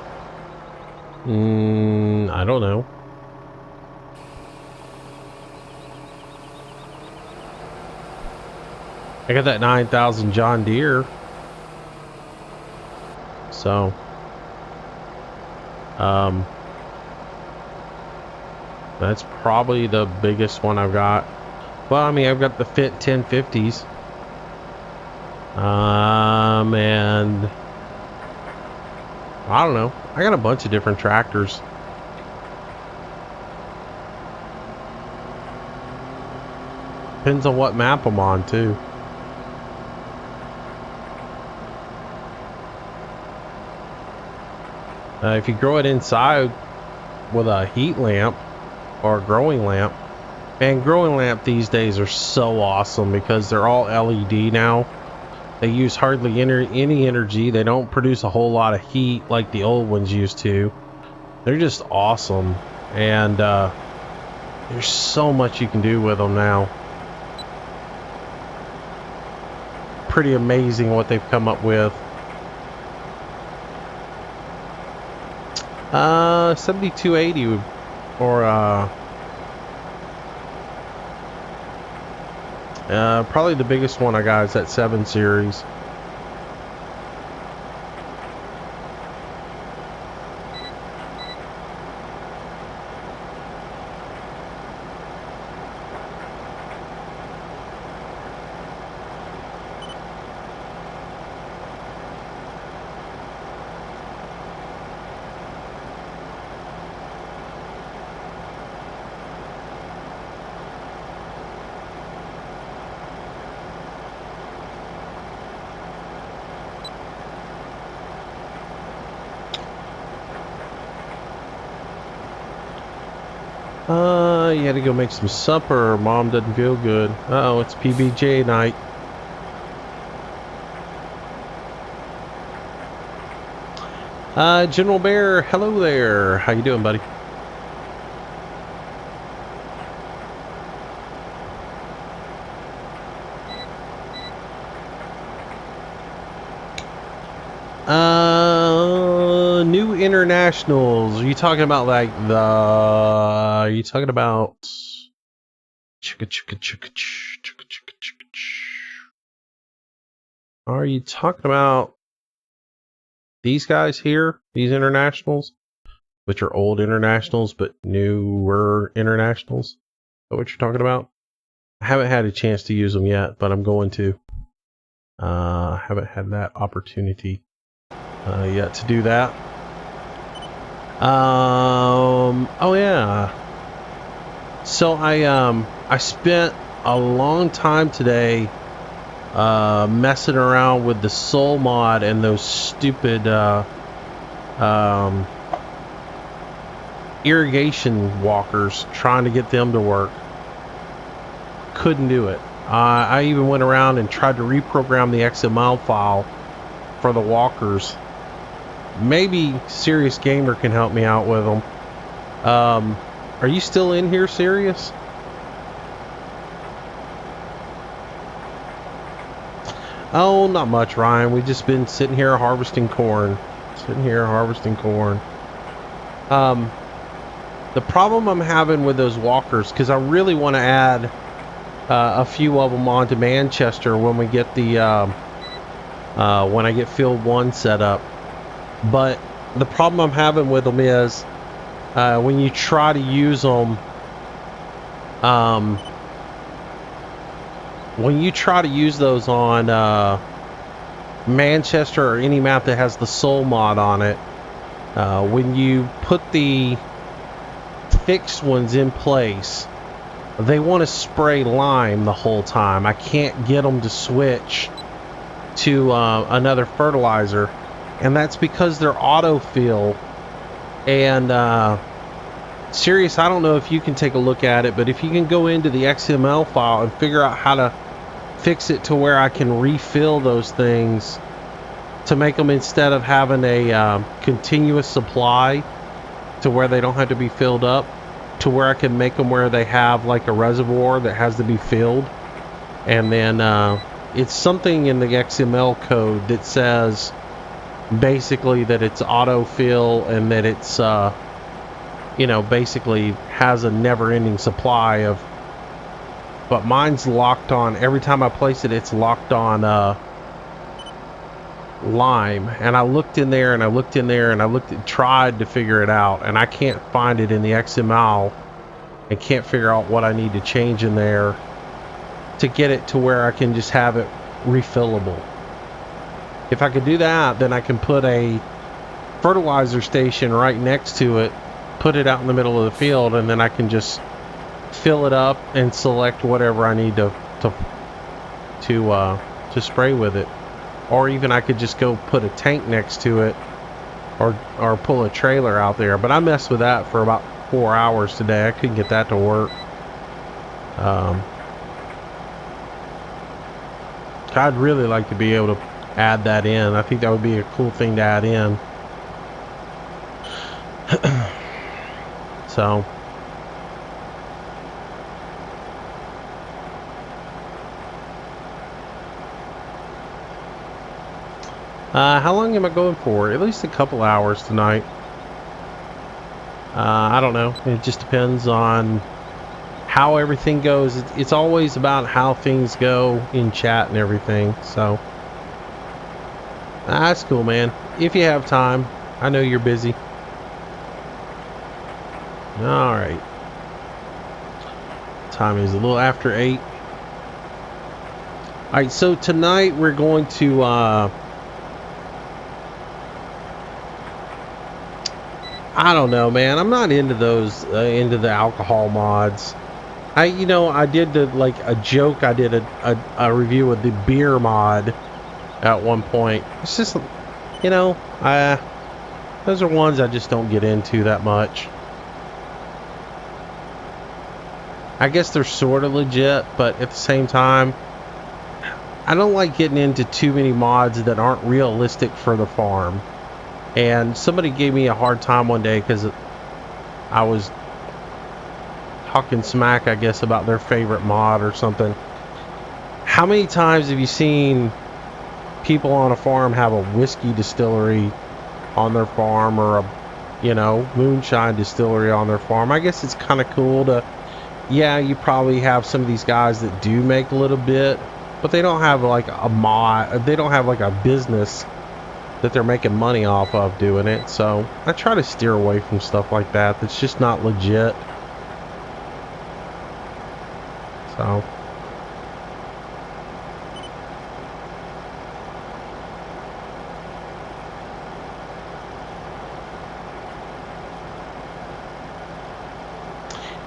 S1: I don't know. I got that 9,000 John Deere. So, that's probably the biggest one I've got. Well, I mean, I've got the Fit 1050s. And I don't know. I got a bunch of different tractors. Depends on what map I'm on, too. If you grow it inside with a heat lamp or a growing lamp, man, growing lamp these days are so awesome because they're all LED now. They use hardly any energy. They don't produce a whole lot of heat like the old ones used to. They're just awesome, and there's so much you can do with them now. Pretty amazing what they've come up with. 7280 or probably the biggest one I got is that 7 Series. You had to go make some supper. Mom doesn't feel good. Uh-oh, it's PBJ night. General Bear, hello there. How you doing, buddy? New internationals. Are you talking about like the? Are you talking about? Are you talking about these guys here? These internationals, which are old internationals but newer internationals. Is that what you're talking about? I haven't had a chance to use them yet, but I'm going to. Haven't had that opportunity yet to do that. Oh yeah. So I spent a long time today messing around with the soul mod and those stupid irrigation walkers, trying to get them to work. Couldn't do it. I even went around and tried to reprogram the XML file for the walkers. Maybe Serious Gamer can help me out with them. Are you still in here, Serious? Oh, not much, Ryan. We've just been sitting here harvesting corn. The problem I'm having with those walkers, because I really want to add a few of them onto Manchester when we get the when I get Field 1 set up. But the problem I'm having with them is when you try to use them, when you try to use those on Manchester or any map that has the Soul mod on it, when you put the fixed ones in place, they want to spray lime the whole time. I can't get them to switch to another fertilizer, and that's because they're autofill. And Serious, I don't know if you can take a look at it, but if you can go into the XML file and figure out how to fix it to where I can refill those things, to make them, instead of having a continuous supply to where they don't have to be filled up, to where I can make them where they have like a reservoir that has to be filled. And then it's something in the XML code that says basically that it's autofill, and that it's you know, basically has a never-ending supply of, but mine's locked on. Every time I place it, it's locked on lime. And I looked in there and I looked in there and I tried to figure it out, and I can't find it in the XML, and can't figure out what I need to change in there to get it to where I can just have it refillable. If I could do that, then I can put a fertilizer station right next to it, put it out in the middle of the field, and then I can just fill it up and select whatever I need to spray with it. Or even I could just go put a tank next to it, or pull a trailer out there. But I messed with that for about 4 hours today. I couldn't get that to work. I'd really like to be able to add that in. I think that would be a cool thing to add in. So how long am I going for? At least a couple hours tonight. I don't know. It just depends on how everything goes. It's always about how things go in chat and everything. So that's cool, man. If you have time, I know you're busy. All right. Time is a little after 8. All right, so tonight we're going to I don't know, man. I'm not into those into the alcohol mods. I did like a joke. I did a review of the beer mod at one point. It's just, those are ones I just don't get into that much. I guess they're sort of legit, but at the same time, I don't like getting into too many mods that aren't realistic for the farm. And somebody gave me a hard time one day because I was talking smack, I guess, about their favorite mod or something. How many times have you seen people on a farm have a whiskey distillery on their farm, or a moonshine distillery on their farm? I guess it's kind of cool to, yeah, you probably have some of these guys that do make a little bit, but they don't have like a mod, they don't have like a business that they're making money off of doing it. So I try to steer away from stuff like that that's just not legit. So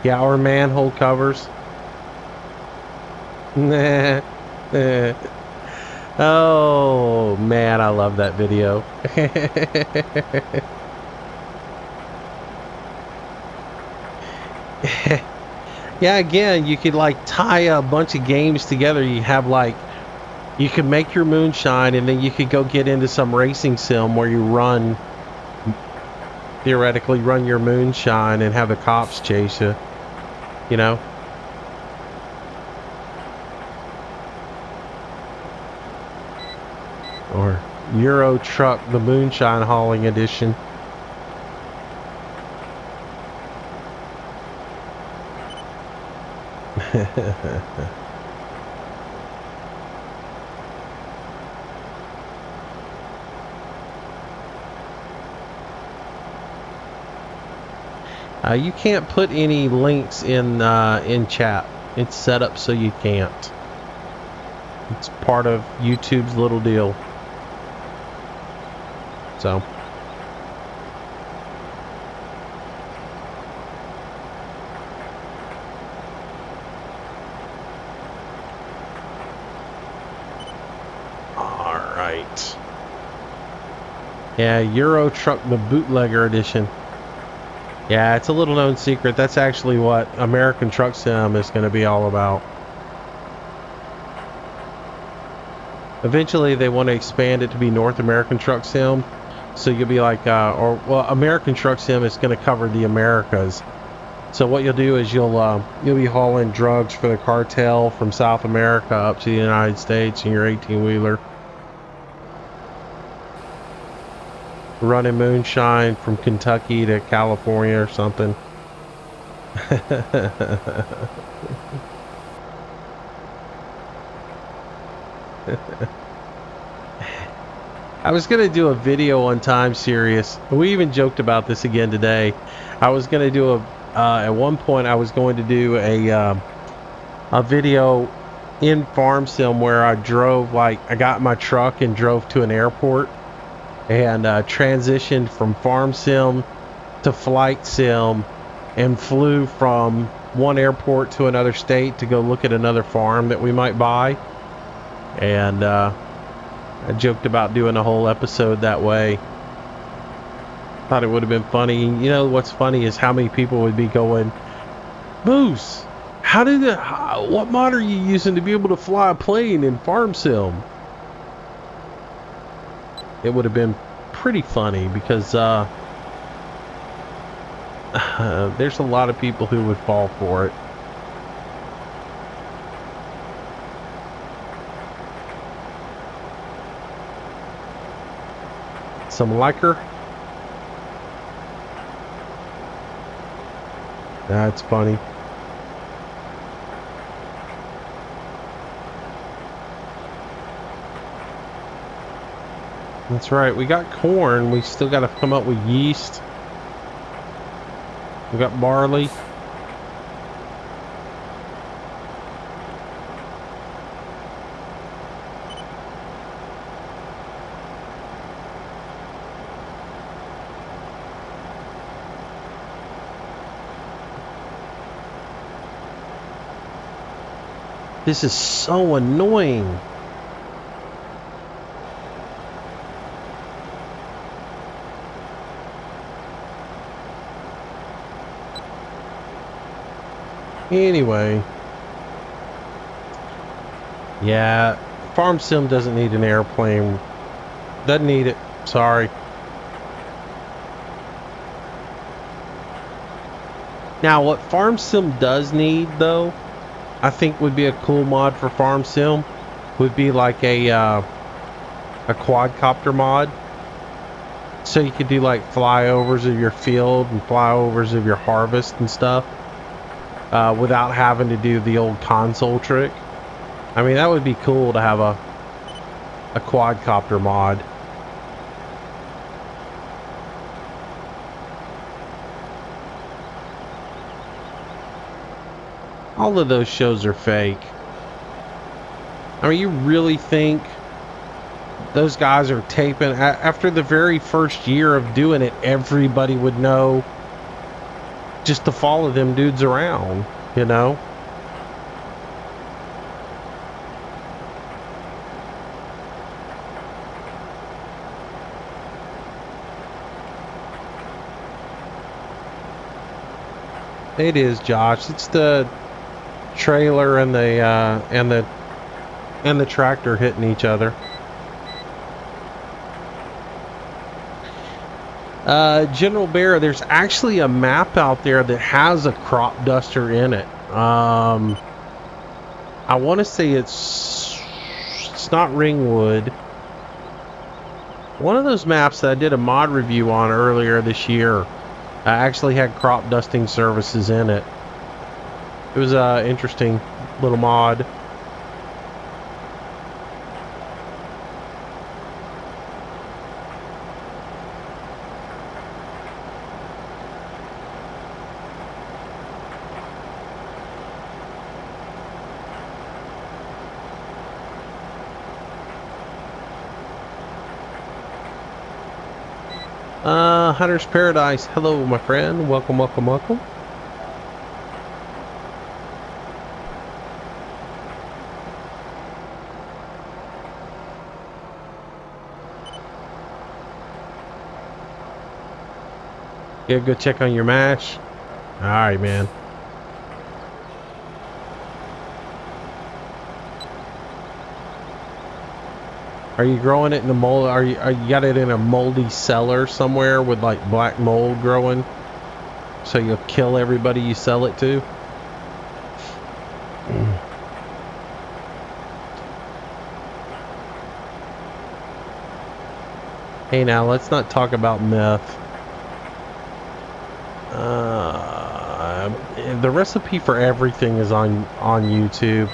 S1: yeah, our manhole covers. Nah. Oh man, I love that video. Yeah, again, you could like tie a bunch of games together. You have like, you could make your moonshine, and then you could go get into some racing sim where you theoretically run your moonshine and have the cops chase you, you know? Or Euro Truck, the moonshine hauling edition. You can't put any links in chat. It's set up so you can't. It's part of YouTube's little deal. So all right. Yeah, Euro Truck, the bootlegger edition. Yeah, it's a little known secret. That's actually what American Truck Sim is going to be all about. Eventually, they want to expand it to be North American Truck Sim. So you'll be like, American Truck Sim is going to cover the Americas. So what you'll do is you'll be hauling drugs for the cartel from South America up to the United States in your 18-wheeler. Running moonshine from Kentucky to California or something. I was going to do a video on time serious. We even joked about this again today. I was going to do at one point I was going to do a video in Farm Sim where I drove, like, I got in my truck and drove to an airport and transitioned from Farm Sim to Flight Sim and flew from one airport to another state to go look at another farm that we might buy. And I joked about doing a whole episode that way. Thought it would have been funny. You know what's funny is how many people would be going, Moose, what mod are you using to be able to fly a plane in Farm Sim? It would have been pretty funny because there's a lot of people who would fall for it. Some liquor. That's funny. That's right. We got corn. We still got to come up with yeast. We got barley. This is so annoying. Anyway. Yeah, Farm Sim doesn't need an airplane. Doesn't need it. Sorry. Now, what Farm Sim does need, though, I think would be a cool mod for Farm Sim, would be like a quadcopter mod. So you could do like flyovers of your field and flyovers of your harvest and stuff, without having to do the old console trick. I mean, that would be cool to have a quadcopter mod. All of those shows are fake. I mean, you really think those guys are taping? After the very first year of doing it, everybody would know just to follow them dudes around, you know? It is, Josh. It's the trailer and the tractor hitting each other. General Bear, there's actually a map out there that has a crop duster in it. I want to say it's not Ringwood. One of those maps that I did a mod review on earlier this year actually had crop dusting services in it. It was an interesting little mod. Hunter's Paradise. Hello, my friend. Welcome, welcome, welcome. Yeah, go check on your mash. All right, man. Are you growing it in a mold? Are you got it in a moldy cellar somewhere with like black mold growing, so you'll kill everybody you sell it to? Hey, now let's not talk about meth. The recipe for everything is on YouTube.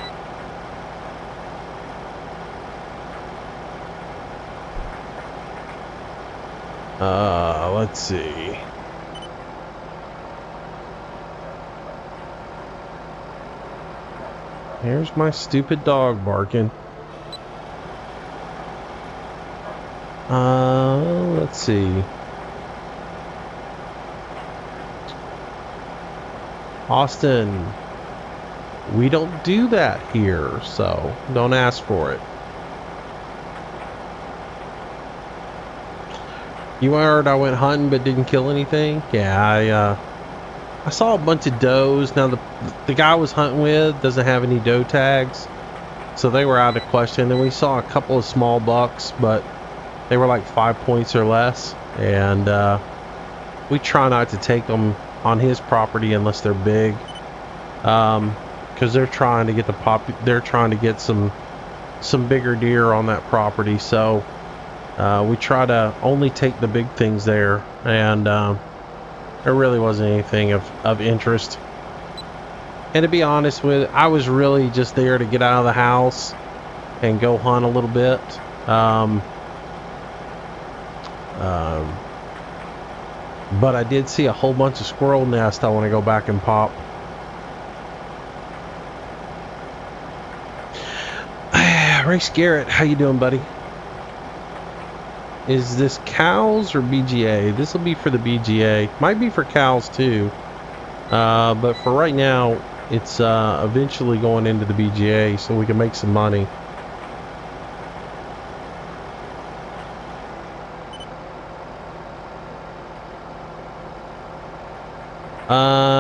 S1: Let's see. Here's my stupid dog barking. Let's see. Austin, we don't do that here, so don't ask for it. You heard I went hunting but didn't kill anything? Yeah, I saw a bunch of does. Now the guy I was hunting with doesn't have any doe tags, so they were out of question. And we saw a couple of small bucks, but they were like 5 points or less. And we try not to take them on his property unless they're big, because they're trying to get they're trying to get some bigger deer on that property. So we try to only take the big things there. And There really wasn't anything of interest. And to be honest with you, I was really just there to get out of the house and go hunt a little bit. But I did see a whole bunch of squirrel nests I want to go back and pop. Race Garrett, how you doing, buddy? Is this cows or BGA? This will be for the BGA. Might be for cows too. But for right now, it's eventually going into the BGA so we can make some money.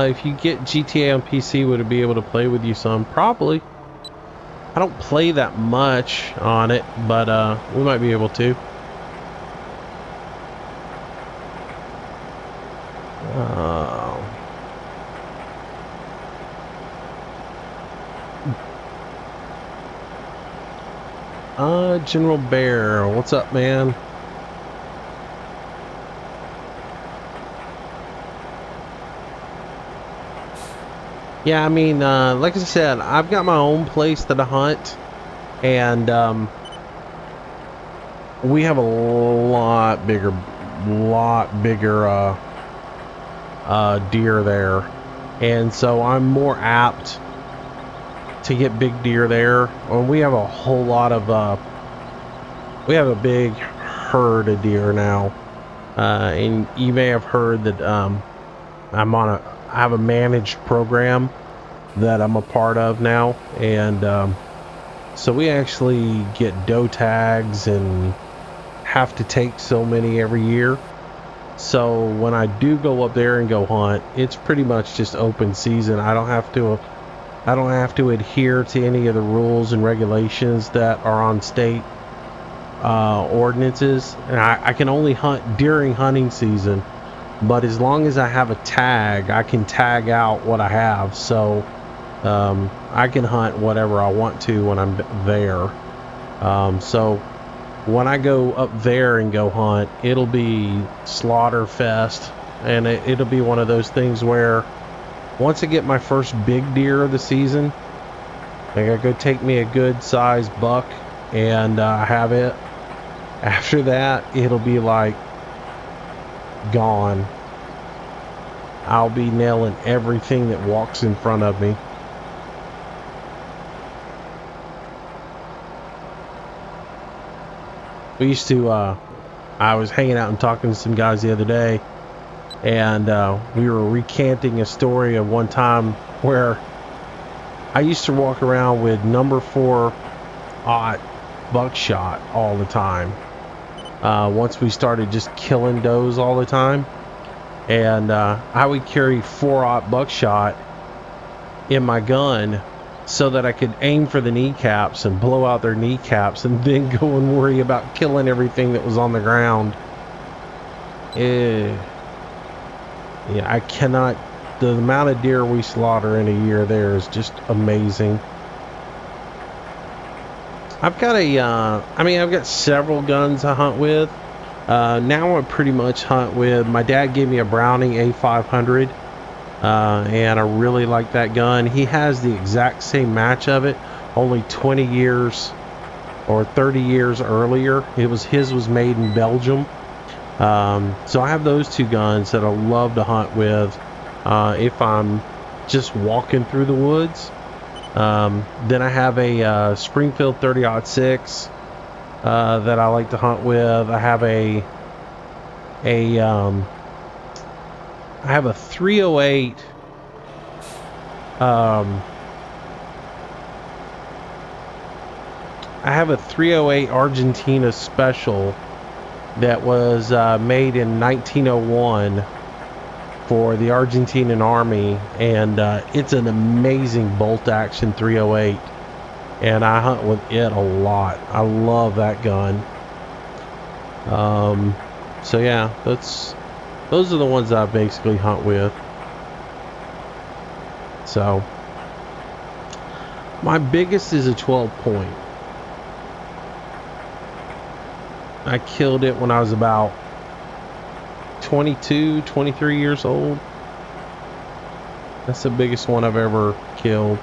S1: If you get GTA on PC, would it be able to play with you some? Probably. I don't play that much on it, but we might be able to. General Bear, what's up, man? Yeah, I mean, like I said, I've got my own place that I hunt, and we have a lot bigger deer there, and so I'm more apt to get big deer there. And we have a whole lot of we have a big herd of deer now, and you may have heard that I have a managed program that I'm a part of now, and so we actually get doe tags and have to take so many every year. So when I do go up there and go hunt, it's pretty much just open season. I don't have to adhere to any of the rules and regulations that are on state ordinances, and I can only hunt during hunting season. But as long as I have a tag, I can tag out what I have, so I can hunt whatever I want to when I'm there. So when I go up there and go hunt, it'll be slaughter fest, and it'll be one of those things where once I get my first big deer of the season, I gotta go take me a good sized buck and have it. After that, it'll be like gone. I'll be nailing everything that walks in front of me. We used to I was hanging out and talking to some guys the other day, and we were recanting a story of one time where I used to walk around with number 4 buckshot all the time. Once we started just killing does all the time, and I would carry 4-aught buckshot in my gun so that I could aim for the kneecaps and blow out their kneecaps, and then go and worry about killing everything that was on the ground. Yeah, I cannot. The amount of deer we slaughter in a year there is just amazing. I've got I've got several guns I hunt with. Now I pretty much hunt with, my dad gave me a Browning A500, and I really like that gun. He has the exact same match of it, only 20 years or 30 years earlier. His was made in Belgium. So I have those 2 guns that I love to hunt with if I'm just walking through the woods. Then I have a Springfield 30-06 that I like to hunt with. I have a 308 I have a 308 Argentina Special that was made in 1901 for the Argentinian Army, and it's an amazing bolt action 308, and I hunt with it a lot. I love that gun. So yeah, those are the ones I basically hunt with. So my biggest is a 12 point. I killed it when I was about 22, 23 years old. That's the biggest one I've ever killed.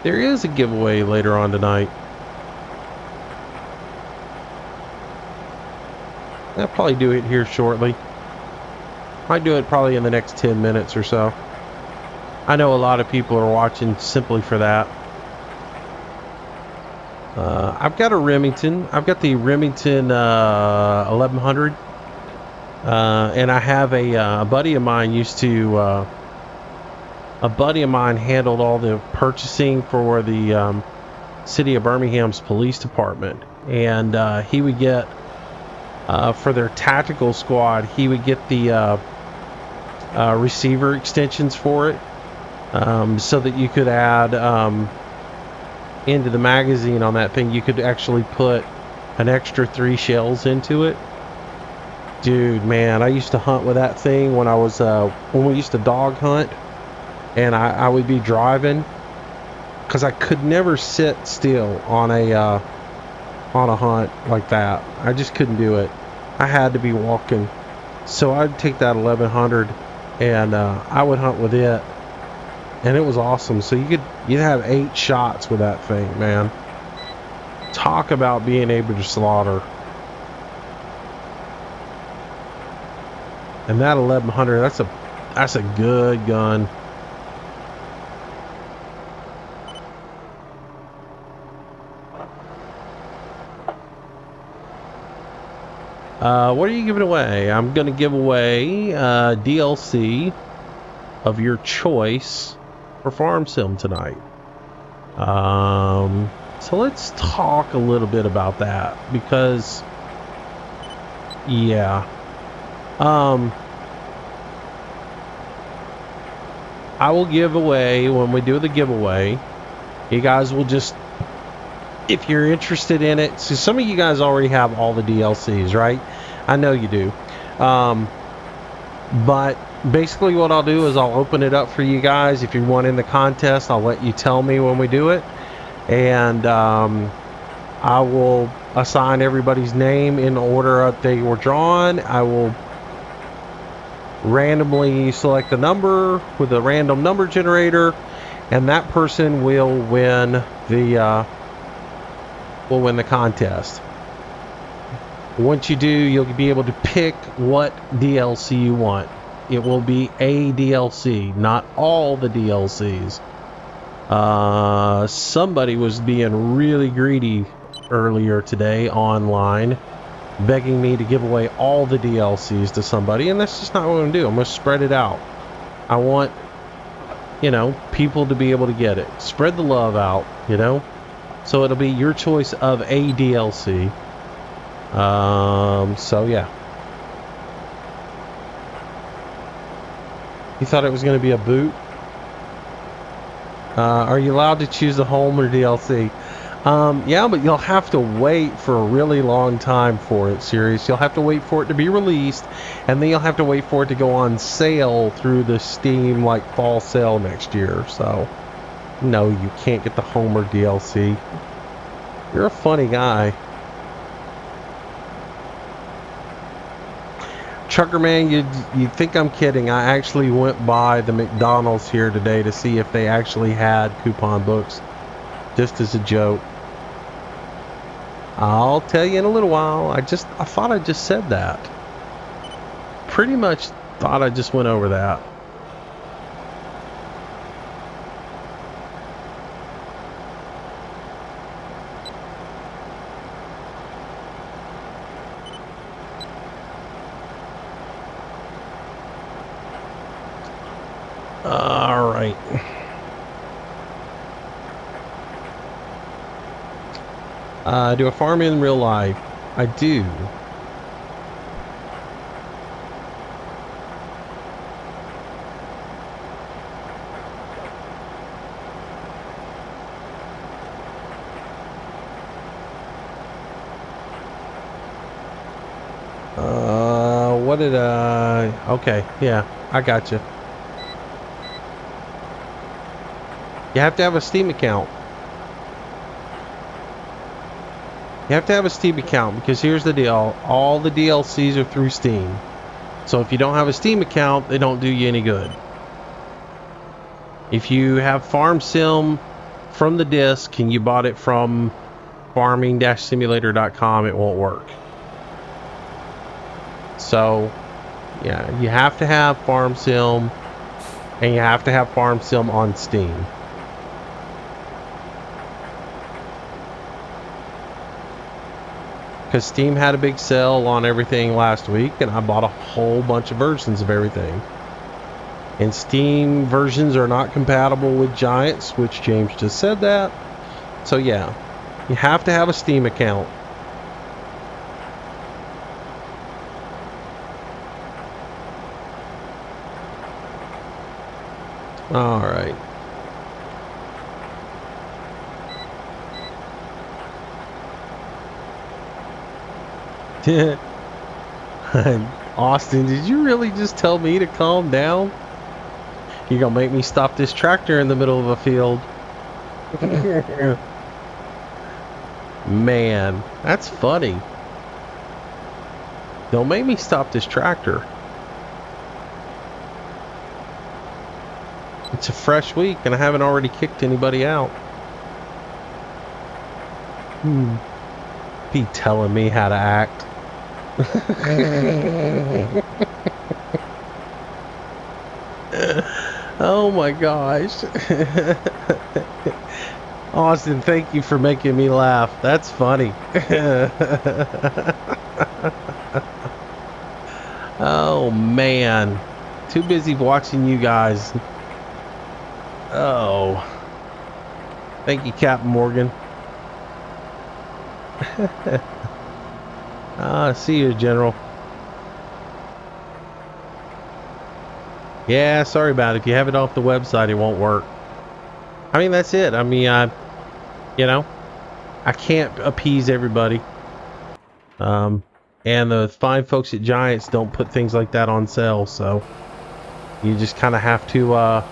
S1: There is a giveaway later on tonight. I'll probably do it here shortly. Might do it probably in the next 10 minutes or so. I know a lot of people are watching simply for that. I've got a Remington. I've got the Remington 1100. And I have a buddy of mine handled all the purchasing for the city of Birmingham's police department. And he would get, for their tactical squad, he would get the receiver extensions for it. So that you could add into the magazine on that thing, you could actually put an extra 3 shells into it. Dude, man, I used to hunt with that thing when I was when we used to dog hunt, and I would be driving because I could never sit still on a hunt like that. I just couldn't do it. I had to be walking. So I'd take that 1100 and I would hunt with it. And it was awesome. So you'd have 8 shots with that thing, man. Talk about being able to slaughter. And that 1100, that's a good gun. What are you giving away? I'm going to give away DLC of your choice for Farm Sim tonight. So let's talk a little bit about that, because yeah, I will give away, when we do the giveaway, you guys will just, if you're interested in it, so some of you guys already have all the DLCs, right? I know you do. But basically what I'll do is I'll open it up for you guys. If you want in the contest, I'll let you tell me when we do it. And I will assign everybody's name in the order that they were drawn. I will randomly select a number with a random number generator, and that person will win the contest. Once you do, you'll be able to pick what DLC you want. It will be a DLC, not all the DLCs. Somebody was being really greedy earlier today online, begging me to give away all the DLCs to somebody, and that's just not what I'm going to do. I'm going to spread it out. I want, people to be able to get it. Spread the love out, So it'll be your choice of a DLC. So yeah. You thought it was going to be a boot? Are you allowed to choose the home or DLC? Yeah, but you'll have to wait for a really long time for it, serious. You'll have to wait for it to be released, and then you'll have to wait for it to go on sale through the Steam, fall sale next year. So, no, you can't get the home or DLC. You're a funny guy. Trucker man, you'd think I'm kidding. I actually went by the McDonald's here today to see if they actually had coupon books, just as a joke. I'll tell you in a little while. I thought I just said that. Pretty much thought I just went over that. All right. Do I farm in real life? I do. What did okay, yeah, I got you. You have to have a Steam account. You have to have a Steam account because here's the deal. All the DLCs are through Steam. So if you don't have a Steam account, they don't do you any good. If you have Farm Sim from the disc and you bought it from farming-simulator.com, it won't work. So, yeah, you have to have Farm Sim, and you have to have Farm Sim on Steam. Because Steam had a big sale on everything last week, and I bought a whole bunch of versions of everything. And Steam versions are not compatible with Giants, which James just said that. So yeah, you have to have a Steam account. All right. Austin, did you really just tell me to calm down? You're gonna make me stop this tractor in the middle of a field. Man, that's funny. Don't make me stop this tractor. It's a fresh week and I haven't already kicked anybody out. Be telling me how to act. Oh my gosh. Austin, thank you for making me laugh. That's funny. Oh man. Too busy watching you guys. Oh. Thank you, Captain Morgan. See you, General. Yeah, sorry about it. If you have it off the website, it won't work. I mean, that's it. I mean, you know, I can't appease everybody. And the fine folks at Giants don't put things like that on sale, so you just kind of have to,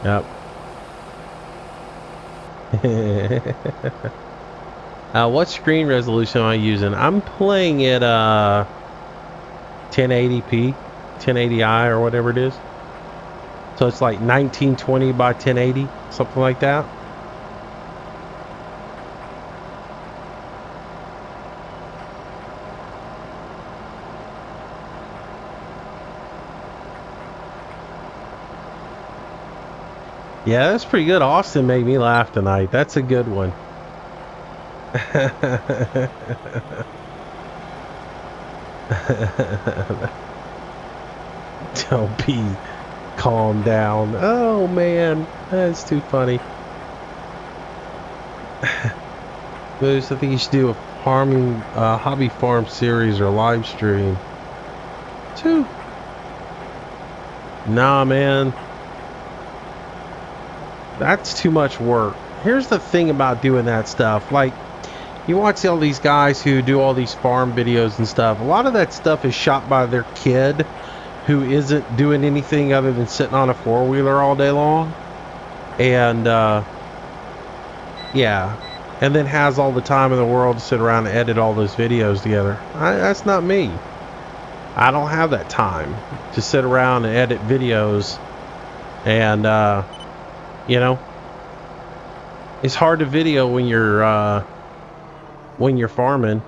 S1: yep. What screen resolution am I using? I'm playing it 1080p, 1080i or whatever it is. So it's like 1920 by 1080, something like that. Yeah, that's pretty good. Austin made me laugh tonight. That's a good one. Don't be calm down. Oh man, that's too funny. Moose, I think you should do a farming hobby farm series or live stream. Too. Nah, man. That's too much work. Here's the thing about doing that stuff. Like, you watch all these guys who do all these farm videos and stuff. A lot of that stuff is shot by their kid who isn't doing anything other than sitting on a four-wheeler all day long. And, yeah. And then has all the time in the world to sit around and edit all those videos together. That's not me. I don't have that time to sit around and edit videos. And, you know, it's hard to video when you're farming.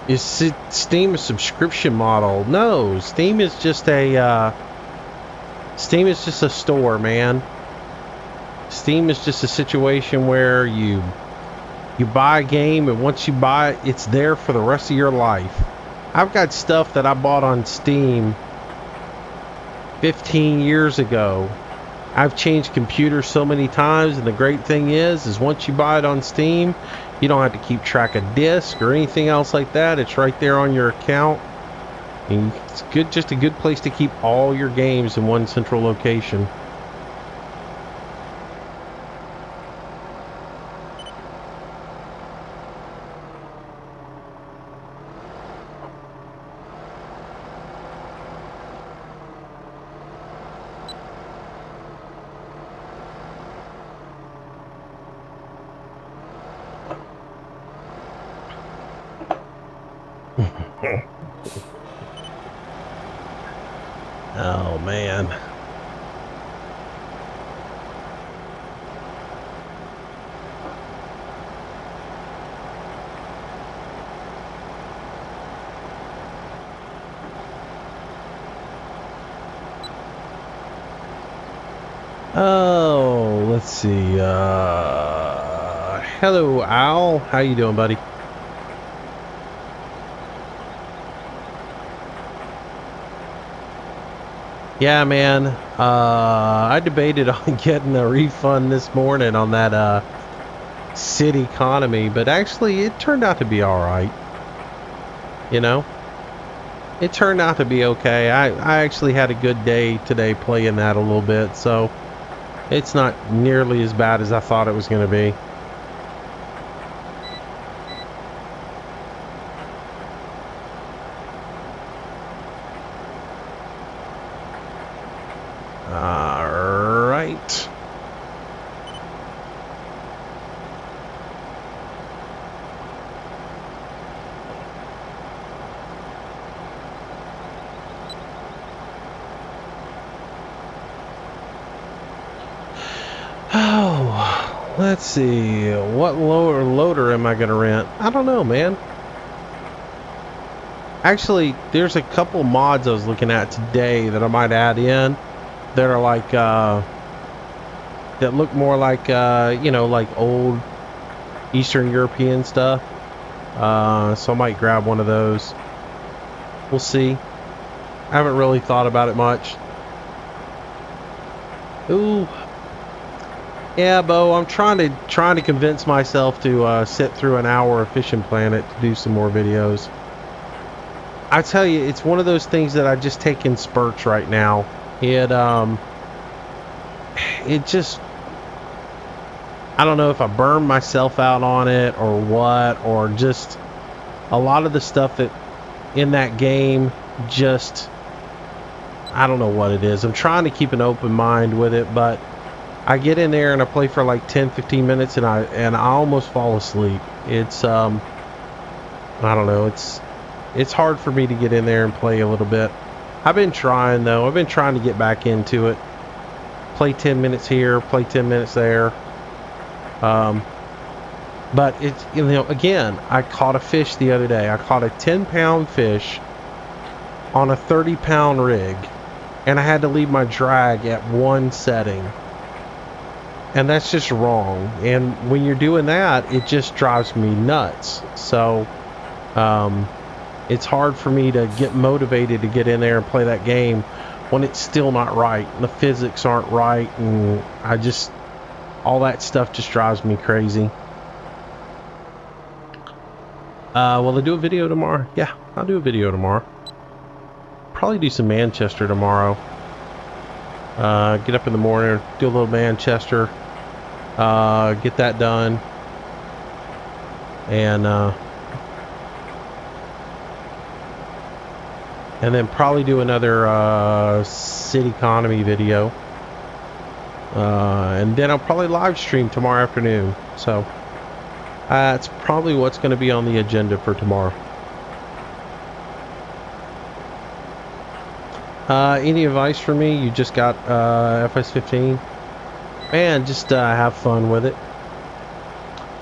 S1: Is Steam a subscription model? No, Steam is just a store, man. Steam is just a situation where you buy a game, and once you buy it, it's there for the rest of your life. I've got stuff that I bought on Steam 15 years ago. I've changed computers so many times, and the great thing is once you buy it on Steam, you don't have to keep track of disk or anything else like that. It's right there on your account. And it's good, just a good place to keep all your games in one central location. Oh man. Oh, let's see. Hello, Al. How you doing, buddy? Yeah, man. I debated on getting a refund this morning on that city economy, but actually it turned out to be all right. You know, it turned out to be okay. I actually had a good day today playing that a little bit, so it's not nearly as bad as I thought it was going to be. All right. Oh, let's see. What loader am I going to rent? I don't know, man. Actually, there's a couple mods I was looking at today that I might add in that are like, that look more like, you know, like old Eastern European stuff. So I might grab one of those. We'll see. I haven't really thought about it much. Ooh. Yeah, Bo, I'm trying to convince myself to sit through an hour of Fishing Planet to do some more videos. I tell you, it's one of those things that I just take in spurts right now. It just, I don't know if I burn myself out on it or what, or just a lot of the stuff that in that game just, I don't know what it is. I'm trying to keep an open mind with it, but I get in there and I play for like 10-15 minutes and I almost fall asleep. It's I don't know, it's hard for me to get in there and play a little bit. I've been trying though. I've been trying to get back into it. Play 10 minutes here, play 10 minutes there. But it's, you know, again, I caught a fish the other day. I caught a 10-pound fish on a 30-pound rig, and I had to leave my drag at one setting. And that's just wrong. And when you're doing that, it just drives me nuts. So, it's hard for me to get motivated to get in there and play that game when it's still not right. And the physics aren't right. And all that stuff just drives me crazy. Will I do a video tomorrow? Yeah, I'll do a video tomorrow. Probably do some Manchester tomorrow. Get up in the morning, do a little Manchester, get that done, and then probably do another city economy video, and then I'll probably live stream tomorrow afternoon. So that's probably what's going to be on the agenda for tomorrow. Any advice for me? You just got FS15? Man, just have fun with it.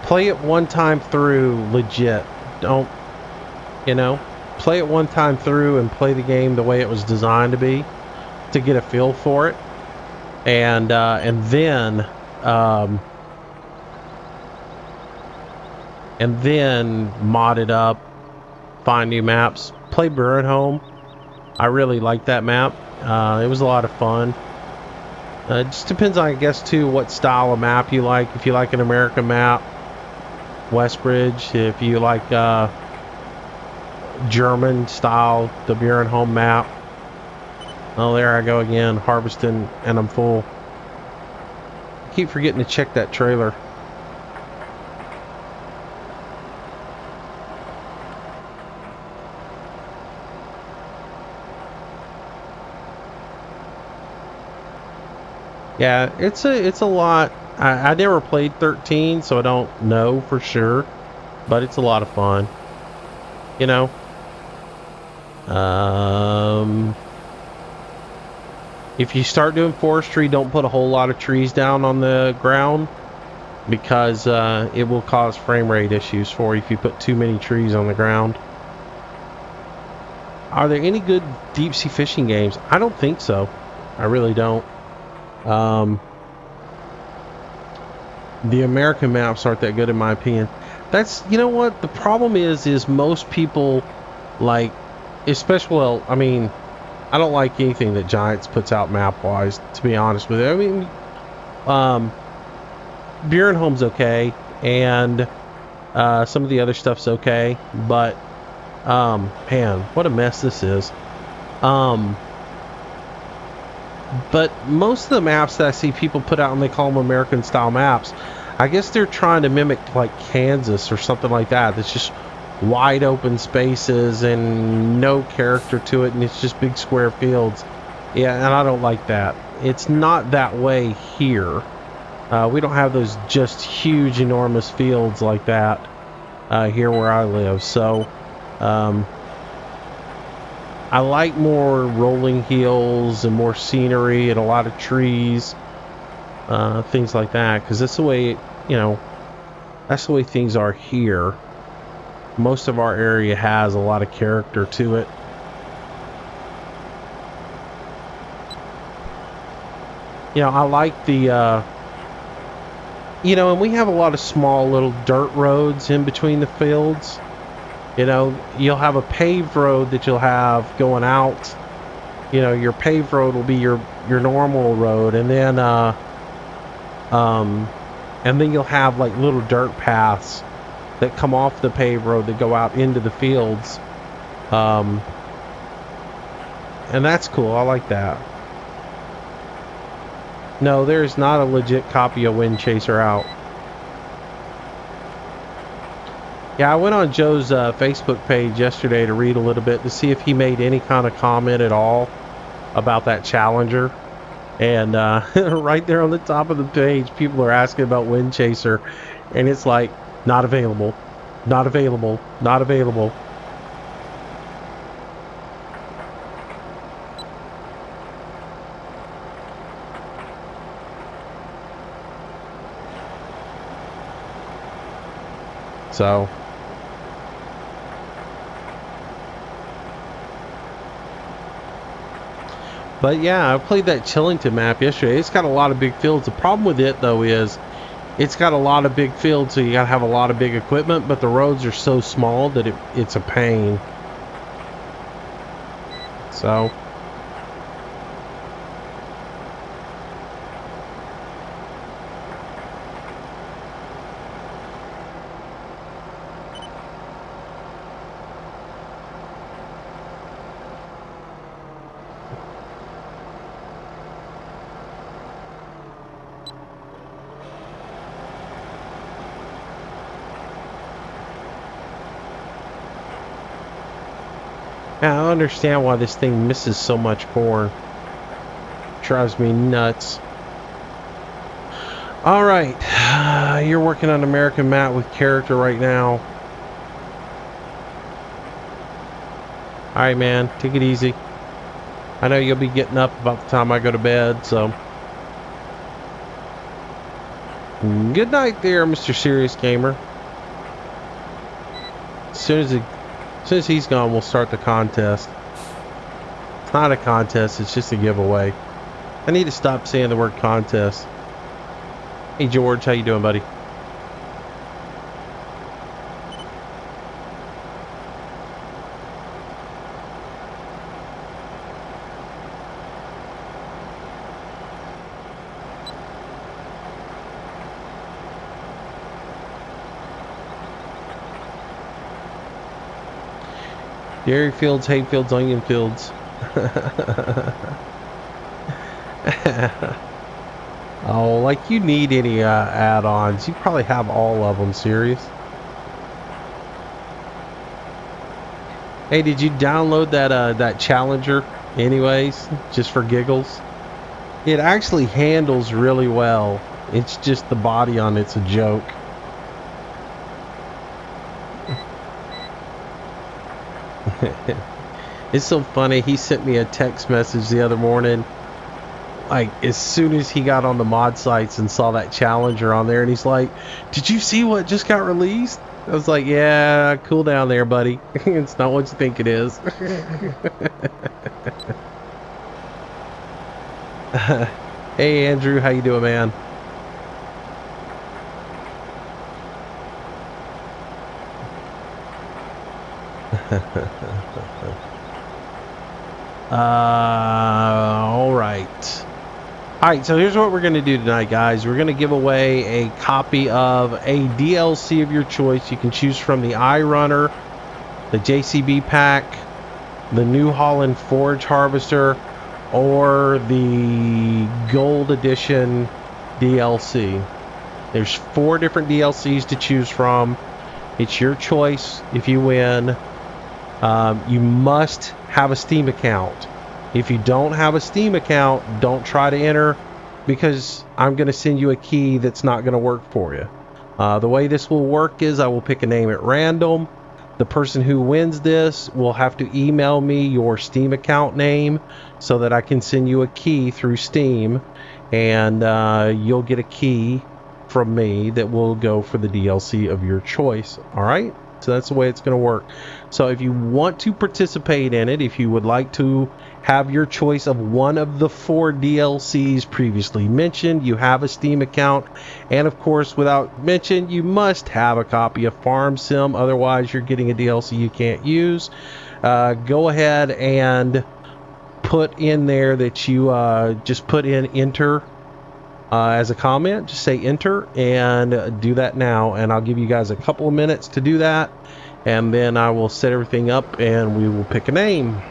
S1: Play it one time through legit. Don't, you know, play it one time through and play the game the way it was designed to be, to get a feel for it. And then mod it up, find new maps. Play Burn Home. I really like that map. It was a lot of fun. It just depends on, I guess, too, what style of map you like. If you like an American map, Westbridge. If you like German style, the Buren Home map. Oh, there I go again, harvesting, and I'm full. I keep forgetting to check that trailer. Yeah, it's a lot. I never played 13, so I don't know for sure, but it's a lot of fun. You know, If you start doing forestry, don't put a whole lot of trees down on the ground, because it will cause frame rate issues for you if you put too many trees on the ground. Are there any good deep sea fishing games? I don't think so. I really don't. The American maps aren't that good in my opinion. That's, you know what, the problem is most people, like, especially, well, I mean, I don't like anything that Giants puts out map wise, to be honest with you. I mean, Beer and Home's okay, and some of the other stuff's okay, but man, what a mess this is. But most of the maps that I see people put out, and they call them American style maps, I guess they're trying to mimic like Kansas or something like that. It's just wide open spaces and no character to it, and it's just big square fields. Yeah, and I don't like that. It's not that way here. We don't have those just huge, enormous fields like that here where I live. So I like more rolling hills and more scenery and a lot of trees, things like that, because that's the way, you know, that's the way things are here. Most of our area has a lot of character to it. You know, I like the, you know, and we have a lot of small little dirt roads in between the fields. You know, you'll have a paved road that you'll have going out. You know, your paved road will be your normal road, and then you'll have like little dirt paths that come off the paved road that go out into the fields. And that's cool. I like that. No, there's not a legit copy of Wind Chaser out. Yeah, I went on Joe's Facebook page yesterday to read a little bit to see if he made any kind of comment at all about that Challenger. And right there on the top of the page, people are asking about Wind Chaser. And it's like, not available, not available, not available. So... But yeah, I played that Chillington map yesterday. It's got a lot of big fields. The problem with it, though, is it's got a lot of big fields, so you got to have a lot of big equipment, but the roads are so small that it's a pain. So... I don't understand why this thing misses so much corn. Drives me nuts. Alright. You're working on American map with character right now. Alright, man. Take it easy. I know you'll be getting up about the time I go to bed, so... Good night there, Mr. Serious Gamer. As soon as he's gone, we'll start the contest. It's not a contest, it's just a giveaway. I need to stop saying the word contest. Hey George, how you doing, buddy? Dairy fields, hay fields, onion fields. Oh, like you need any add-ons. You probably have all of them, serious. Hey, did you download that Challenger anyways, just for giggles? It actually handles really well. It's just the body on it's a joke. It's so funny. He sent me a text message the other morning, like as soon as he got on the mod sites and saw that Challenger on there, and he's like, "Did you see what just got released?" I was like, "Yeah, cool down there, buddy. It's not what you think it is." Hey, Andrew, how you doing, man? All right. All right, so here's what we're going to do tonight, guys. We're going to give away a copy of a DLC of your choice. You can choose from the iRunner, the JCB pack, the New Holland Forage Harvester, or the Gold Edition DLC. There's 4 different DLCs to choose from. It's your choice if you win. You must have a Steam account. If you don't have a Steam account, don't try to enter, because I'm going to send you a key that's not going to work for you. The way this will work is I will pick a name at random. The person who wins this will have to email me your Steam account name so that I can send you a key through Steam, and you'll get a key from me that will go for the DLC of your choice. All right? So that's the way it's going to work. So if you want to participate in it, if you would like to have your choice of one of the 4 DLCs previously mentioned, you have a Steam account, and of course, without mention, you must have a copy of Farm Sim, otherwise you're getting a DLC you can't use. Go ahead and put in there that you just put in enter as a comment. Just say enter and do that now, and I'll give you guys a couple of minutes to do that, and then I will set everything up and we will pick a name.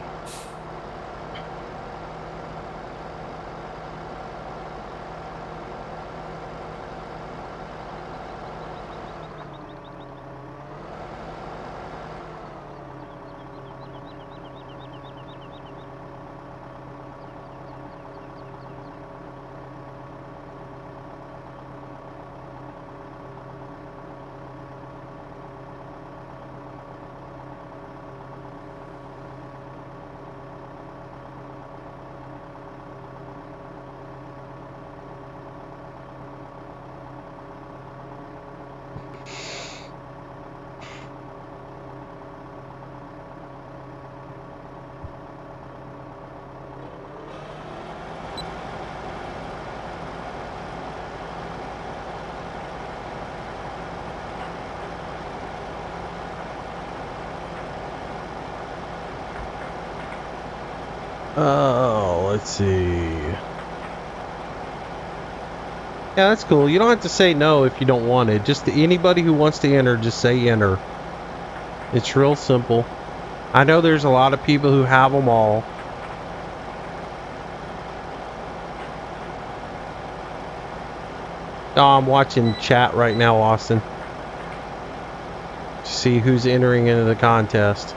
S1: Oh, let's see. Yeah, that's cool. You don't have to say no if you don't want it. Just anybody who wants to enter, just say enter. It's real simple. I know there's a lot of people who have them all. Oh, I'm watching chat right now, Austin. To see who's entering into the contest.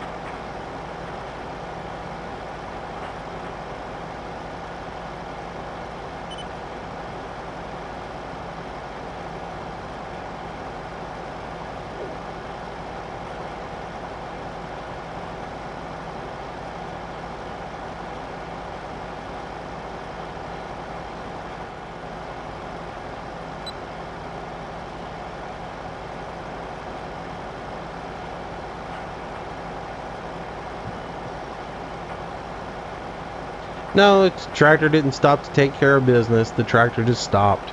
S1: No, the tractor didn't stop to take care of business. The tractor just stopped.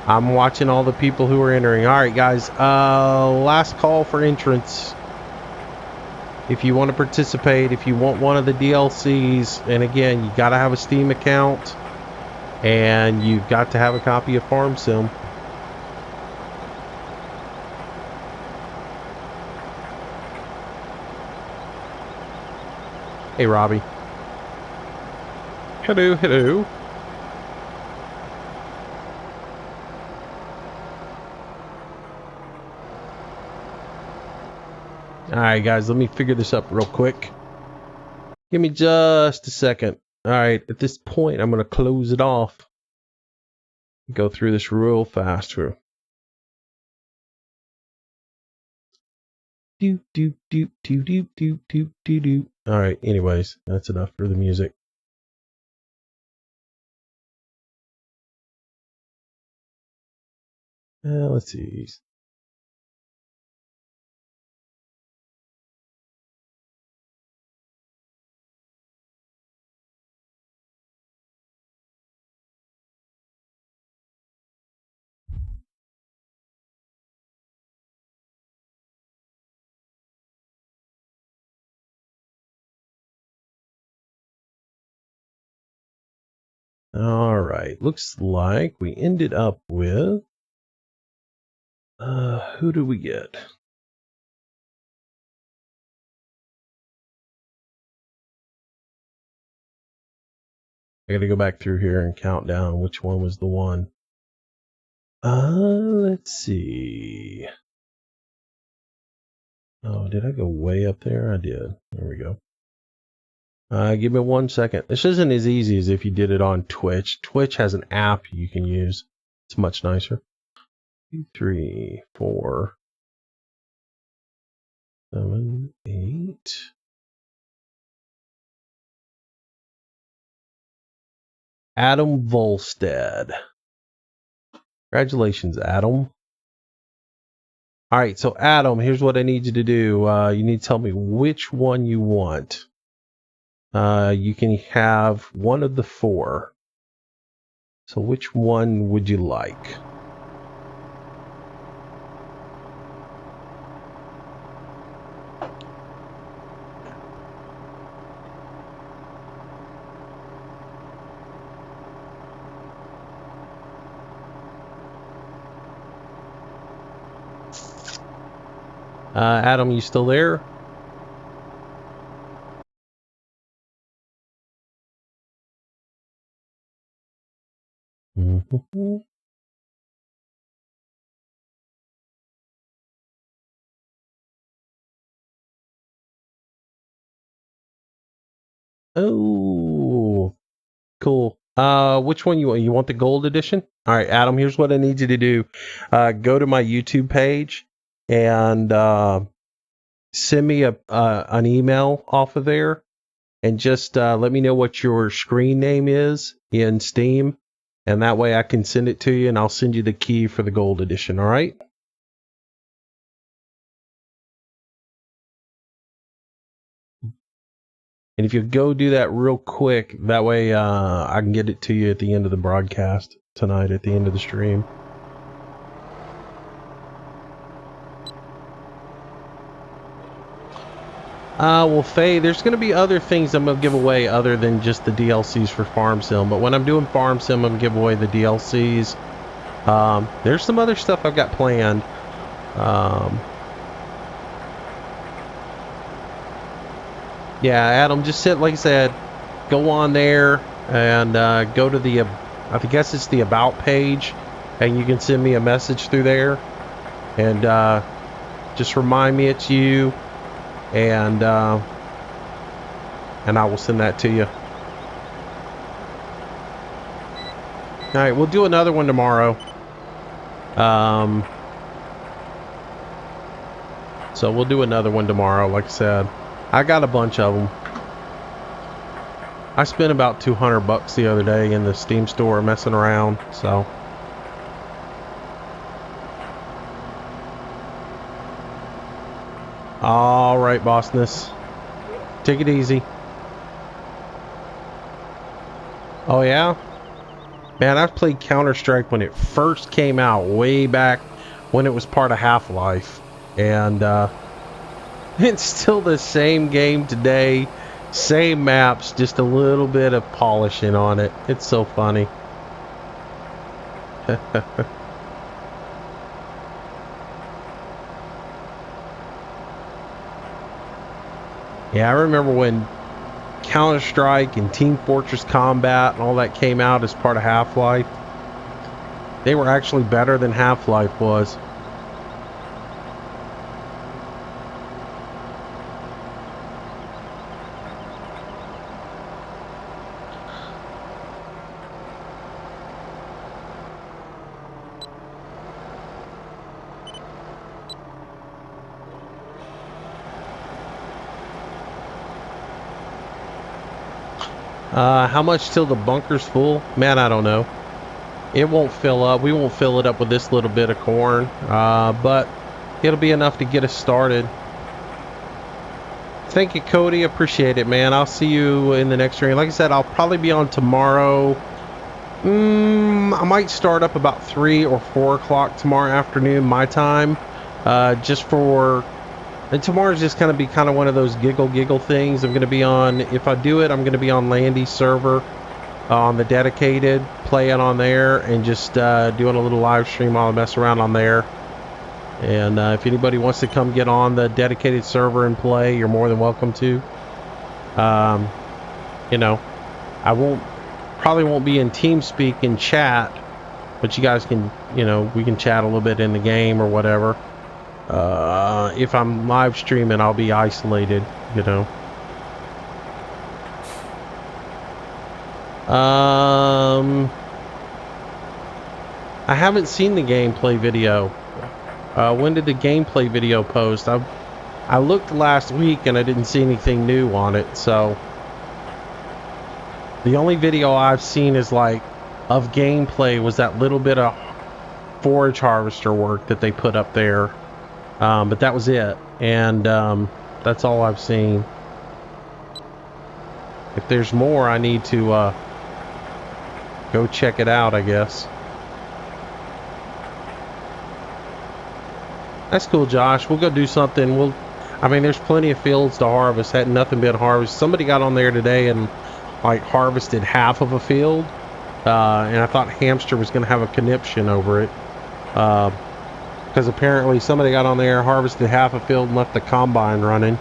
S1: I'm watching all the people who are entering. All right, guys. Last call for entrance. If you want to participate, if you want one of the DLCs, and again, you got to have a Steam account, and you've got to have a copy of Farm Sim. Hey, Robbie. Hello, hello. Alright, guys, let me figure this up real quick. Give me just a second. Alright, at this point, I'm going to close it off. Go through this real fast here. Do do do do do do do do do. All right. Anyways, that's enough for the music. Let's see. All right. Looks like we ended up with. Who do we get? I gotta go back through here and count down which one was the one. Let's see. Oh, did I go way up there? I did. There we go. Give me 1 second. This isn't as easy as if you did it on Twitch. Twitch has an app you can use. It's much nicer. 2, 3, 4, 7, 8. Adam Volstead. Congratulations, Adam. All right, so Adam, here's what I need you to do. You need to tell me which one you want. You can have one of the 4. So which one would you like? Adam, you still there? Mm-hmm. Oh, cool. Which one you want? You want the gold edition? All right, Adam, here's what I need you to do. Go to my YouTube page and send me an email off of there, and just let me know what your screen name is in Steam, and that way I can send it to you, and I'll send you the key for the gold edition. All right? And if you go do that real quick, that way I can get it to you at the end of the broadcast tonight, at the end of the stream. Well, Faye, there's going to be other things I'm going to give away other than just the DLCs for Farm Sim. But when I'm doing Farm Sim, I'm going to give away the DLCs. There's some other stuff I've got planned. Yeah, Adam, just like I said, go on there and go to the, I guess it's the About page, and you can send me a message through there. And just remind me it's you. And I will send that to you. All right, we'll do another one tomorrow. So we'll do another one tomorrow. Like I said, I got a bunch of them. I spent about $200 the other day in the Steam store messing around. So. All right, bossness. Take it easy. Oh, yeah? Man, I've played Counter-Strike when it first came out, way back when it was part of Half-Life. And it's still the same game today. Same maps, just a little bit of polishing on it. It's so funny. Yeah, I remember when Counter-Strike and Team Fortress Combat and all that came out as part of Half-Life. They were actually better than Half-Life was. How much till the bunker's full? Man, I don't know. It won't fill up. We won't fill it up with this little bit of corn, but it'll be enough to get us started. Thank you, Cody. Appreciate it, man. I'll see you in the next stream. Like I said, I'll probably be on tomorrow. I might start up about 3 or 4 o'clock tomorrow afternoon, my time. Just for... And tomorrow's just going to be kind of one of those giggle things. I'm going to be on... If I do it, I'm going to be on Landy's server. On the dedicated, playing on there, and just doing a little live stream while I mess around on there. And if anybody wants to come get on the dedicated server and play, you're more than welcome to. You know, probably won't be in TeamSpeak and chat, but you guys can, you know, we can chat a little bit in the game or whatever. If I'm live streaming, I'll be isolated, you know. I haven't seen the gameplay video. When did the gameplay video post? I looked last week and I didn't see anything new on it, so the only video I've seen is like of gameplay was that little bit of forage harvester work that they put up there, but that was it, and that's all I've seen. If there's more, I need to go check it out, I guess. That's cool, Josh. We'll go do something. I mean, there's plenty of fields to harvest. Had nothing been harvested. Somebody got on there today and like harvested half of a field, and I thought Hamster was going to have a conniption over it, because apparently somebody got on there, harvested half a field, and left the combine running.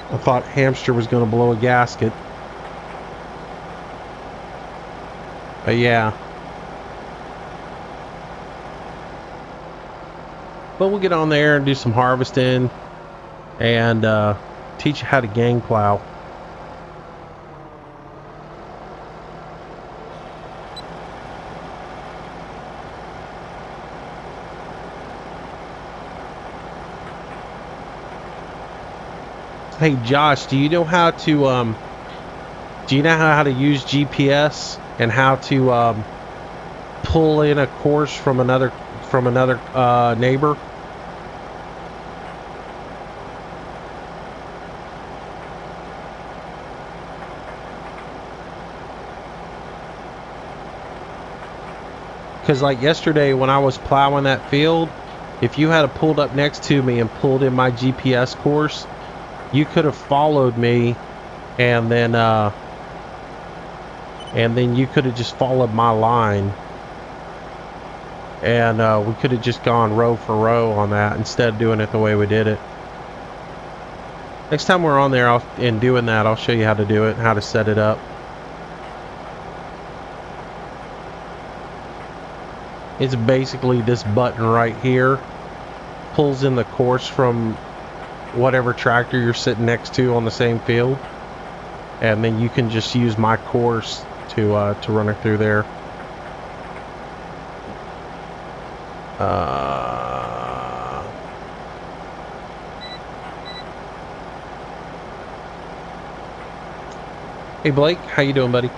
S1: I thought Hamster was going to blow a gasket. But yeah. But we'll get on there and do some harvesting and teach you how to gang plow. Hey Josh, do you know how to use GPS and how to pull in a course from another neighbor? Because like yesterday when I was plowing that field, if you had pulled up next to me and pulled in my GPS course, you could have followed me, and then you could have just followed my line, and we could have just gone row for row on that instead of doing it the way we did it. Next time we're on there and doing that, I'll show you how to do it and how to set it up. It's basically this button right here pulls in the course from whatever tractor you're sitting next to on the same field, and then you can just use my course to run it through there. Hey Blake, how you doing, buddy?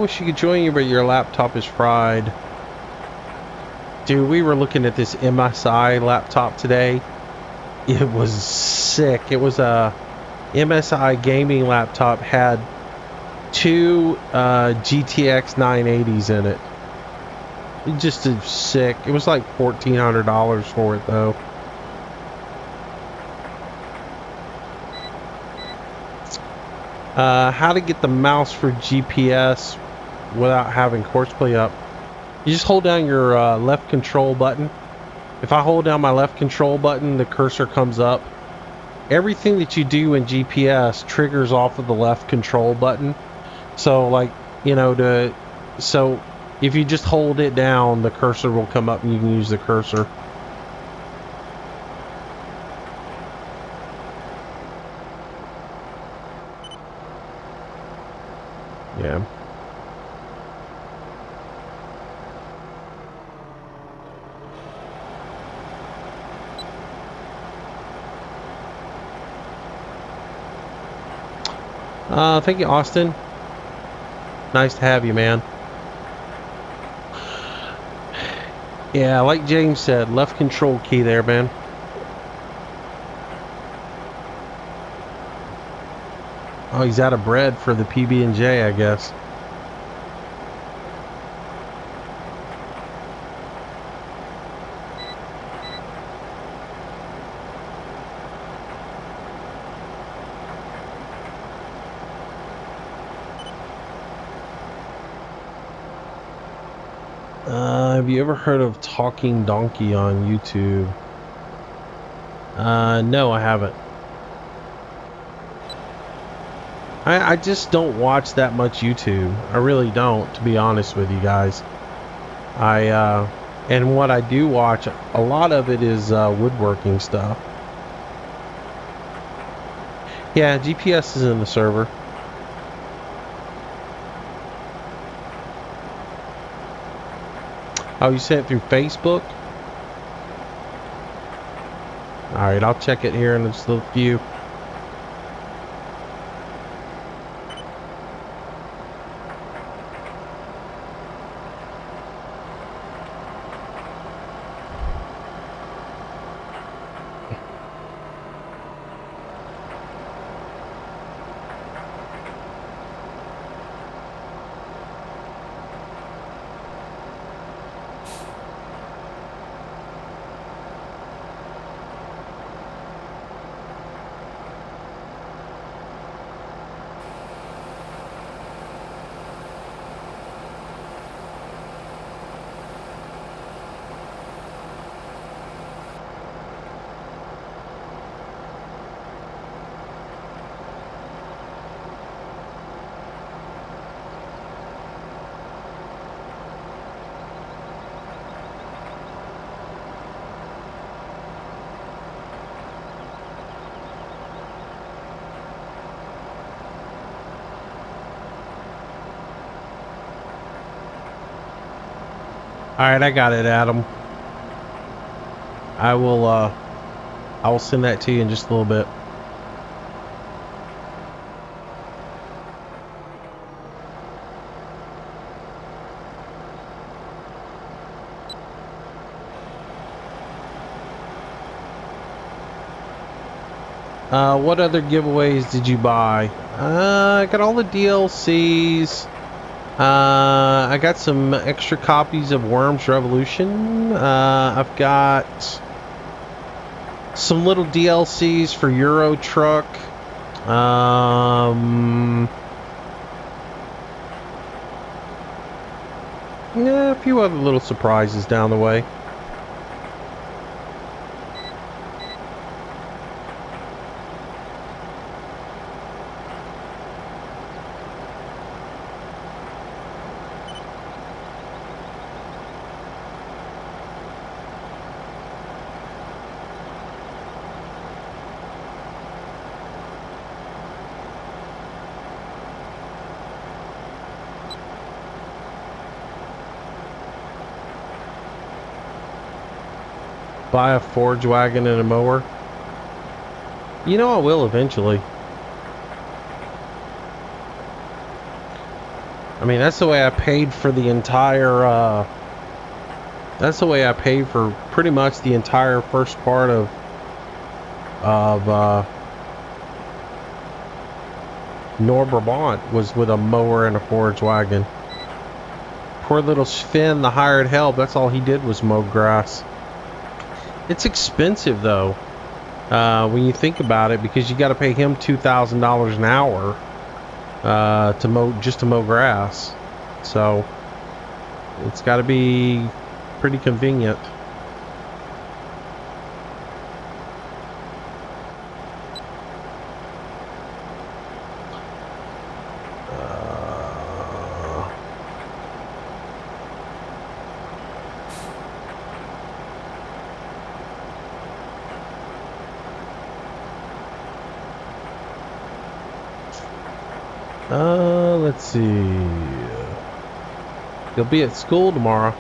S1: Wish you could join you, but your laptop is fried. Dude, we were looking at this MSI laptop today. It was sick. It was a MSI gaming laptop, had 2 GTX 980s in it. It just is sick. It was like $1,400 for it though. How to get the mouse for GPS without having courseplay up. You just hold down your left control button. If I hold down my left control button, the cursor comes up. Everything that you do in GPS triggers off of the left control button. So like, you know, so If you just hold it down, the cursor will come up and you can use the cursor. Yeah. Thank you, Austin. Nice to have you, man. Yeah, like James said, left control key there, man. Oh, he's out of bread for the PB&J, I guess. Have you ever heard of Talking Donkey on YouTube? No, I haven't. I just don't watch that much YouTube. I really don't, to be honest with you guys. And what I do watch, a lot of it is woodworking stuff. Yeah, GPS is in the server. Oh, you sent it through Facebook? Alright, I'll check it here in just a few. Alright, I got it, Adam. I will send that to you in just a little bit. What other giveaways did you buy? I got all the DLCs. I got some extra copies of Worms Revolution. I've got some little DLCs for Euro Truck. Yeah, a few other little surprises down the way. Buy a forge wagon and a mower. You know I will eventually. I mean, that's the way I paid for the entire, that's the way I paid for pretty much the entire first part of Nord-Brabant was with a mower and a forage wagon. Poor little Sven, the hired help, that's all he did was mow grass. It's expensive though, when you think about it, because you got to pay him $2,000 an hour to mow grass. So it's got to be pretty convenient. Let's see. You'll be at school tomorrow.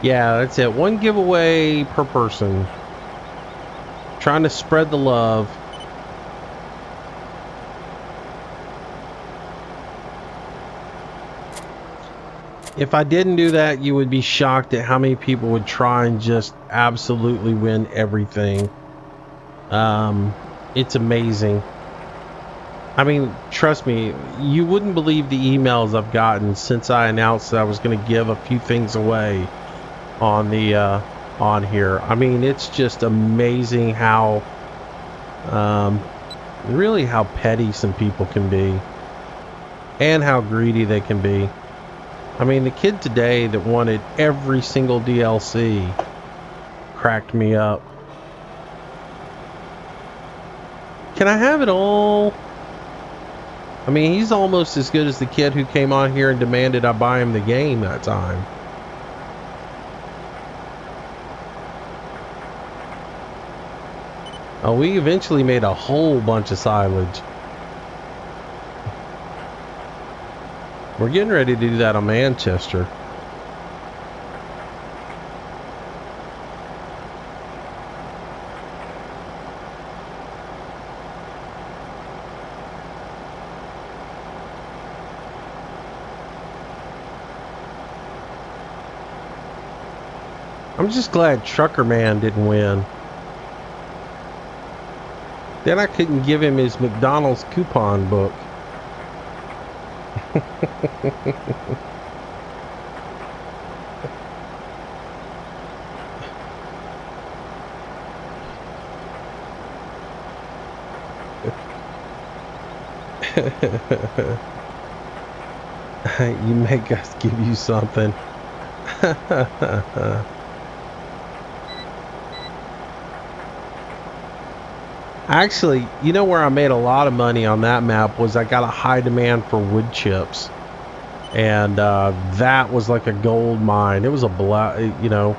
S1: Yeah, that's it. One giveaway per person. Trying to spread the love. If I didn't do that, you would be shocked at how many people would try and just absolutely win everything. It's amazing. I mean, trust me, you wouldn't believe the emails I've gotten since I announced that I was going to give a few things away on the on here. I mean, it's just amazing how really how petty some people can be and how greedy they can be. I mean, the kid today that wanted every single DLC cracked me up. Can I have it all? I mean, he's almost as good as the kid who came on here and demanded I buy him the game that time. Oh, we eventually made a whole bunch of silage. We're getting ready to do that on Manchester. I'm just glad Trucker Man didn't win. Then I couldn't give him his McDonald's coupon book. You make us give you something. Actually, you know where I made a lot of money on that map was I got a high demand for wood chips. And that was like a gold mine. It was you know,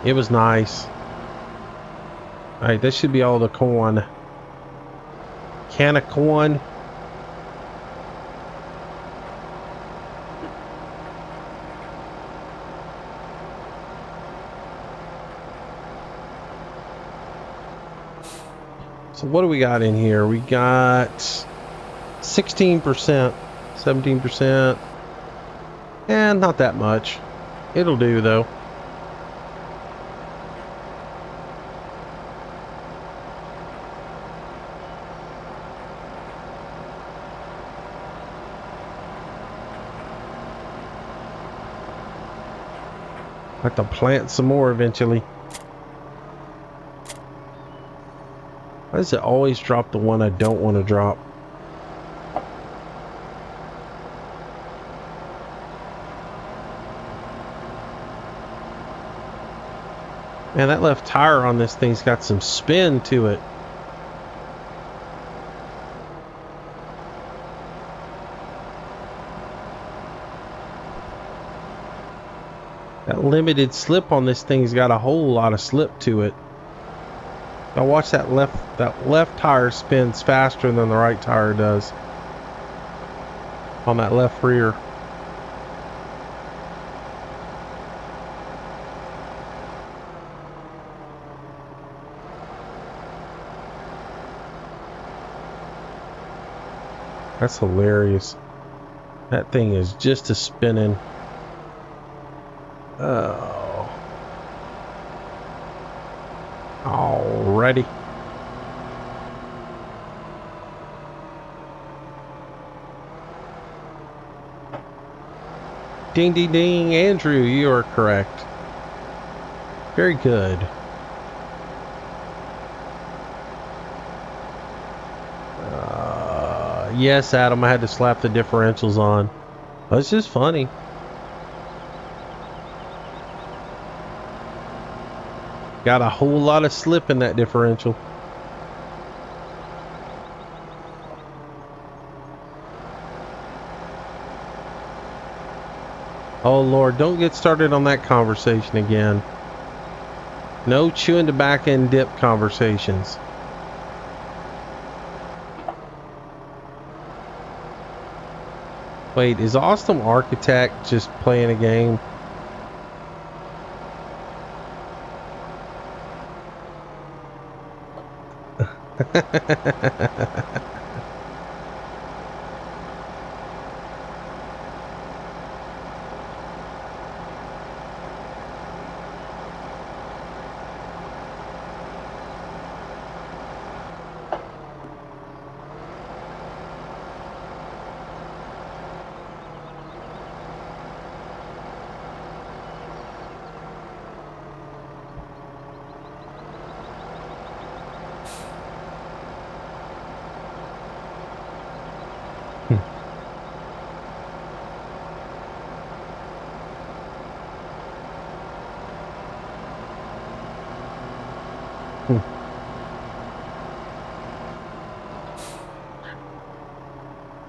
S1: it was nice. All right, this should be all the corn. Can of corn. So what do we got in here? We got 16%, 17%, and not that much. It'll do though. I have to plant some more eventually. Why does it always drop the one I don't want to drop? Man, that left tire on this thing's got some spin to it. That limited slip on this thing's got a whole lot of slip to it. Now watch that left tire spins faster than the right tire does on that left rear. That's hilarious. That thing is just a spinning. Oh. Alrighty. Ding ding ding, Andrew, you are correct. Very good. Yes, Adam, I had to slap the differentials on. That's just funny. Got a whole lot of slip in that differential. Oh, Lord, don't get started on that conversation again. No chewing tobacco and dip conversations. Wait, is Awesome Architect just playing a game?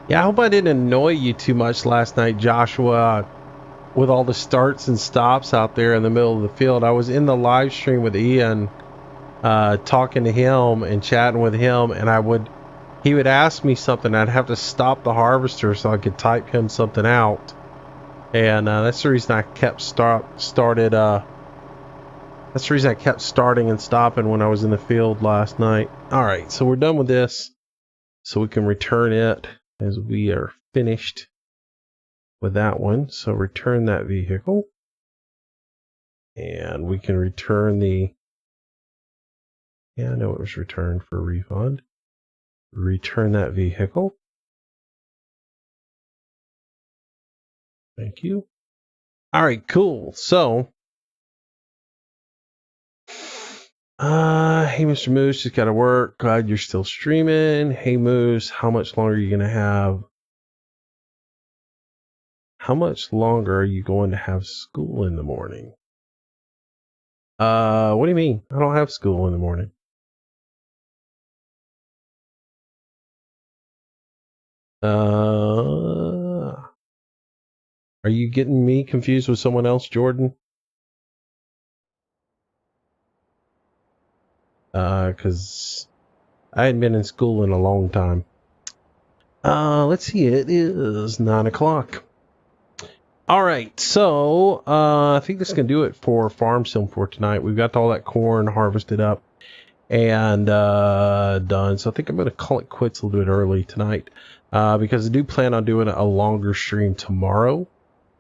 S1: Yeah, I hope I didn't annoy you too much last night, Joshua, with all the starts and stops out there in the middle of the field. I was in the live stream with Ian, talking to him and chatting with him, and he would ask me something. I'd have to stop the harvester so I could type him something out, and that's the reason I kept That's the reason I kept starting and stopping when I was in the field last night. All right, so we're done with this, so we can return it as we are finished with that one. So return that vehicle, and we can return the, yeah, I know it was returned for refund. Return that vehicle. Thank you. All right, cool. So, hey, Mr. Moose, just got to work. Glad you're still streaming. Hey, Moose, how much longer are you going to have? How much longer are you going to have school in the morning? What do you mean? I don't have school in the morning. Are you getting me confused with someone else, Jordan? Because I hadn't been in school in a long time. Let's see. It is 9 o'clock. All right, so I think this is gonna do it for Farm Sim for tonight. We've got all that corn harvested up and done. So I think I'm gonna call it quits a little bit early tonight, because I do plan on doing a longer stream tomorrow.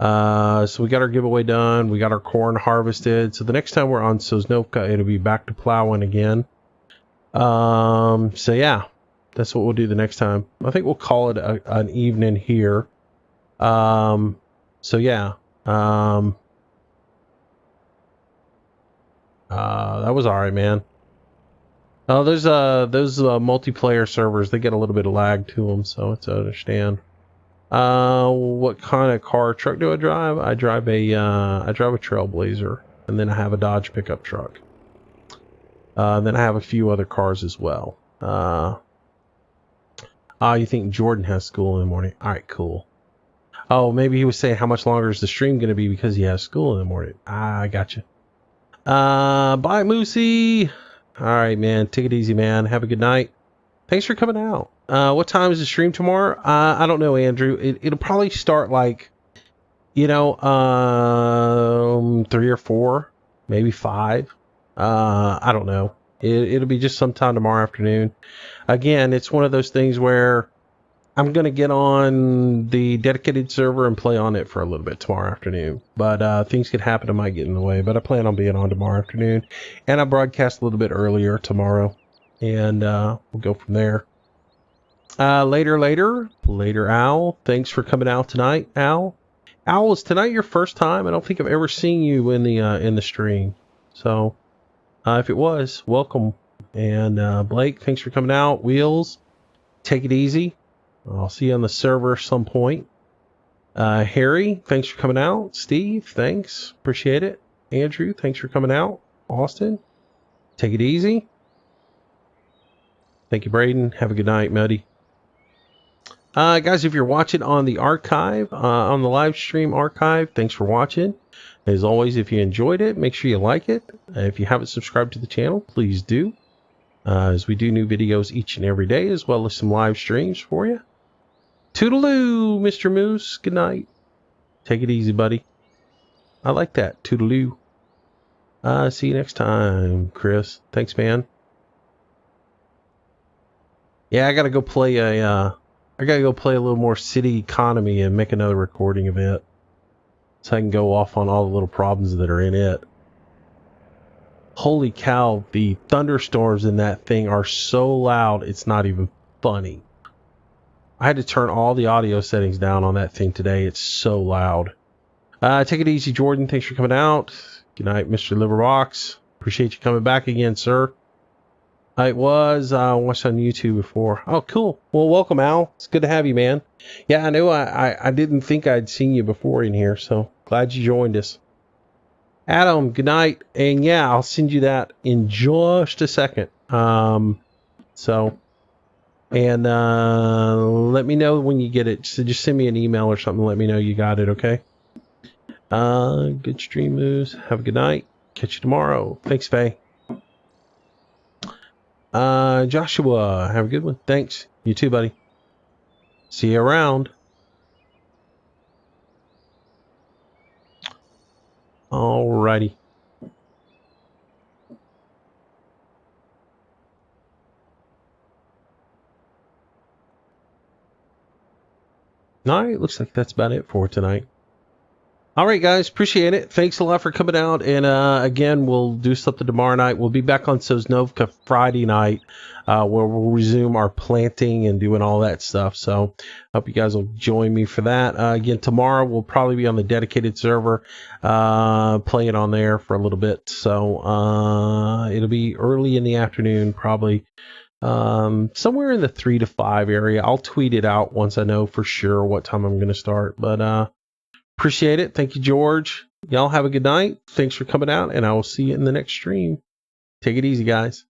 S1: So we got our giveaway done. We got our corn harvested. So the next time we're on Sosnovka, it'll be back to plowing again. So yeah, that's what we'll do the next time. I think we'll call it an evening here. So yeah, that was all right, man. Oh, those multiplayer servers, they get a little bit of lag to them, so it's to understand. What kind of car truck do I drive? I drive a Trailblazer, and then I have a Dodge pickup truck. Then I have a few other cars as well. You think Jordan has school in the morning? All right, cool. Oh, maybe he was saying how much longer is the stream going to be because he has school in the morning. I gotcha. Bye, Moosey. All right, man. Take it easy, man. Have a good night. Thanks for coming out. What time is the stream tomorrow? I don't know, Andrew. It'll probably start like, 3 or 4, maybe 5. I don't know. It'll be just sometime tomorrow afternoon. Again, it's one of those things where I'm going to get on the dedicated server and play on it for a little bit tomorrow afternoon. But things could happen. I might get in the way. But I plan on being on tomorrow afternoon. And I'll broadcast a little bit earlier tomorrow. And we'll go from there. Later, Al. Thanks for coming out tonight, Al. Al, is tonight your first time? I don't think I've ever seen you in the stream. So if it was, welcome. And Blake, thanks for coming out. Wheels, take it easy. I'll see you on the server some point. Harry, thanks for coming out. Steve, thanks. Appreciate it. Andrew, thanks for coming out. Austin, take it easy. Thank you, Braden. Have a good night, Muddy. Guys, if you're watching on the archive, on the live stream archive, thanks for watching. As always, if you enjoyed it, make sure you like it. If you haven't subscribed to the channel, please do. As we do new videos each and every day, as well as some live streams for you. Toodaloo, Mr. Moose. Good night. Take it easy, buddy. I like that. Toodaloo. See you next time, Chris. Thanks, man. Yeah, I gotta go play a little more City Economy and make another recording of it, so I can go off on all the little problems that are in it. Holy cow, the thunderstorms in that thing are so loud, it's not even funny. I had to turn all the audio settings down on that thing today. It's so loud. Take it easy, Jordan. Thanks for coming out. Good night, Mr. Liverbox. Appreciate you coming back again, sir. I watched on YouTube before. Oh, cool. Well, welcome, Al. It's good to have you, man. Yeah, I know I didn't think I'd seen you before in here, so glad you joined us. Adam, good night. And yeah, I'll send you that in just a second. And let me know when you get it. So just send me an email or something. Let me know you got it, okay? Good stream moves. Have a good night. Catch you tomorrow. Thanks, Faye. Joshua, have a good one. Thanks. You too, buddy. See you around. Alrighty. Alright, looks like that's about it for tonight. Alright, guys, appreciate it. Thanks a lot for coming out. And again, we'll do something tomorrow night. We'll be back on Sosnovka Friday night, where we'll resume our planting and doing all that stuff. So hope you guys will join me for that. Again, tomorrow we'll probably be on the dedicated server, playing on there for a little bit. So it'll be early in the afternoon, probably somewhere in the 3 to 5 area. I'll tweet it out once I know for sure what time I'm going to start. But appreciate it. Thank you, George. Y'all have a good night. Thanks for coming out, and I will see you in the next stream. Take it easy, guys.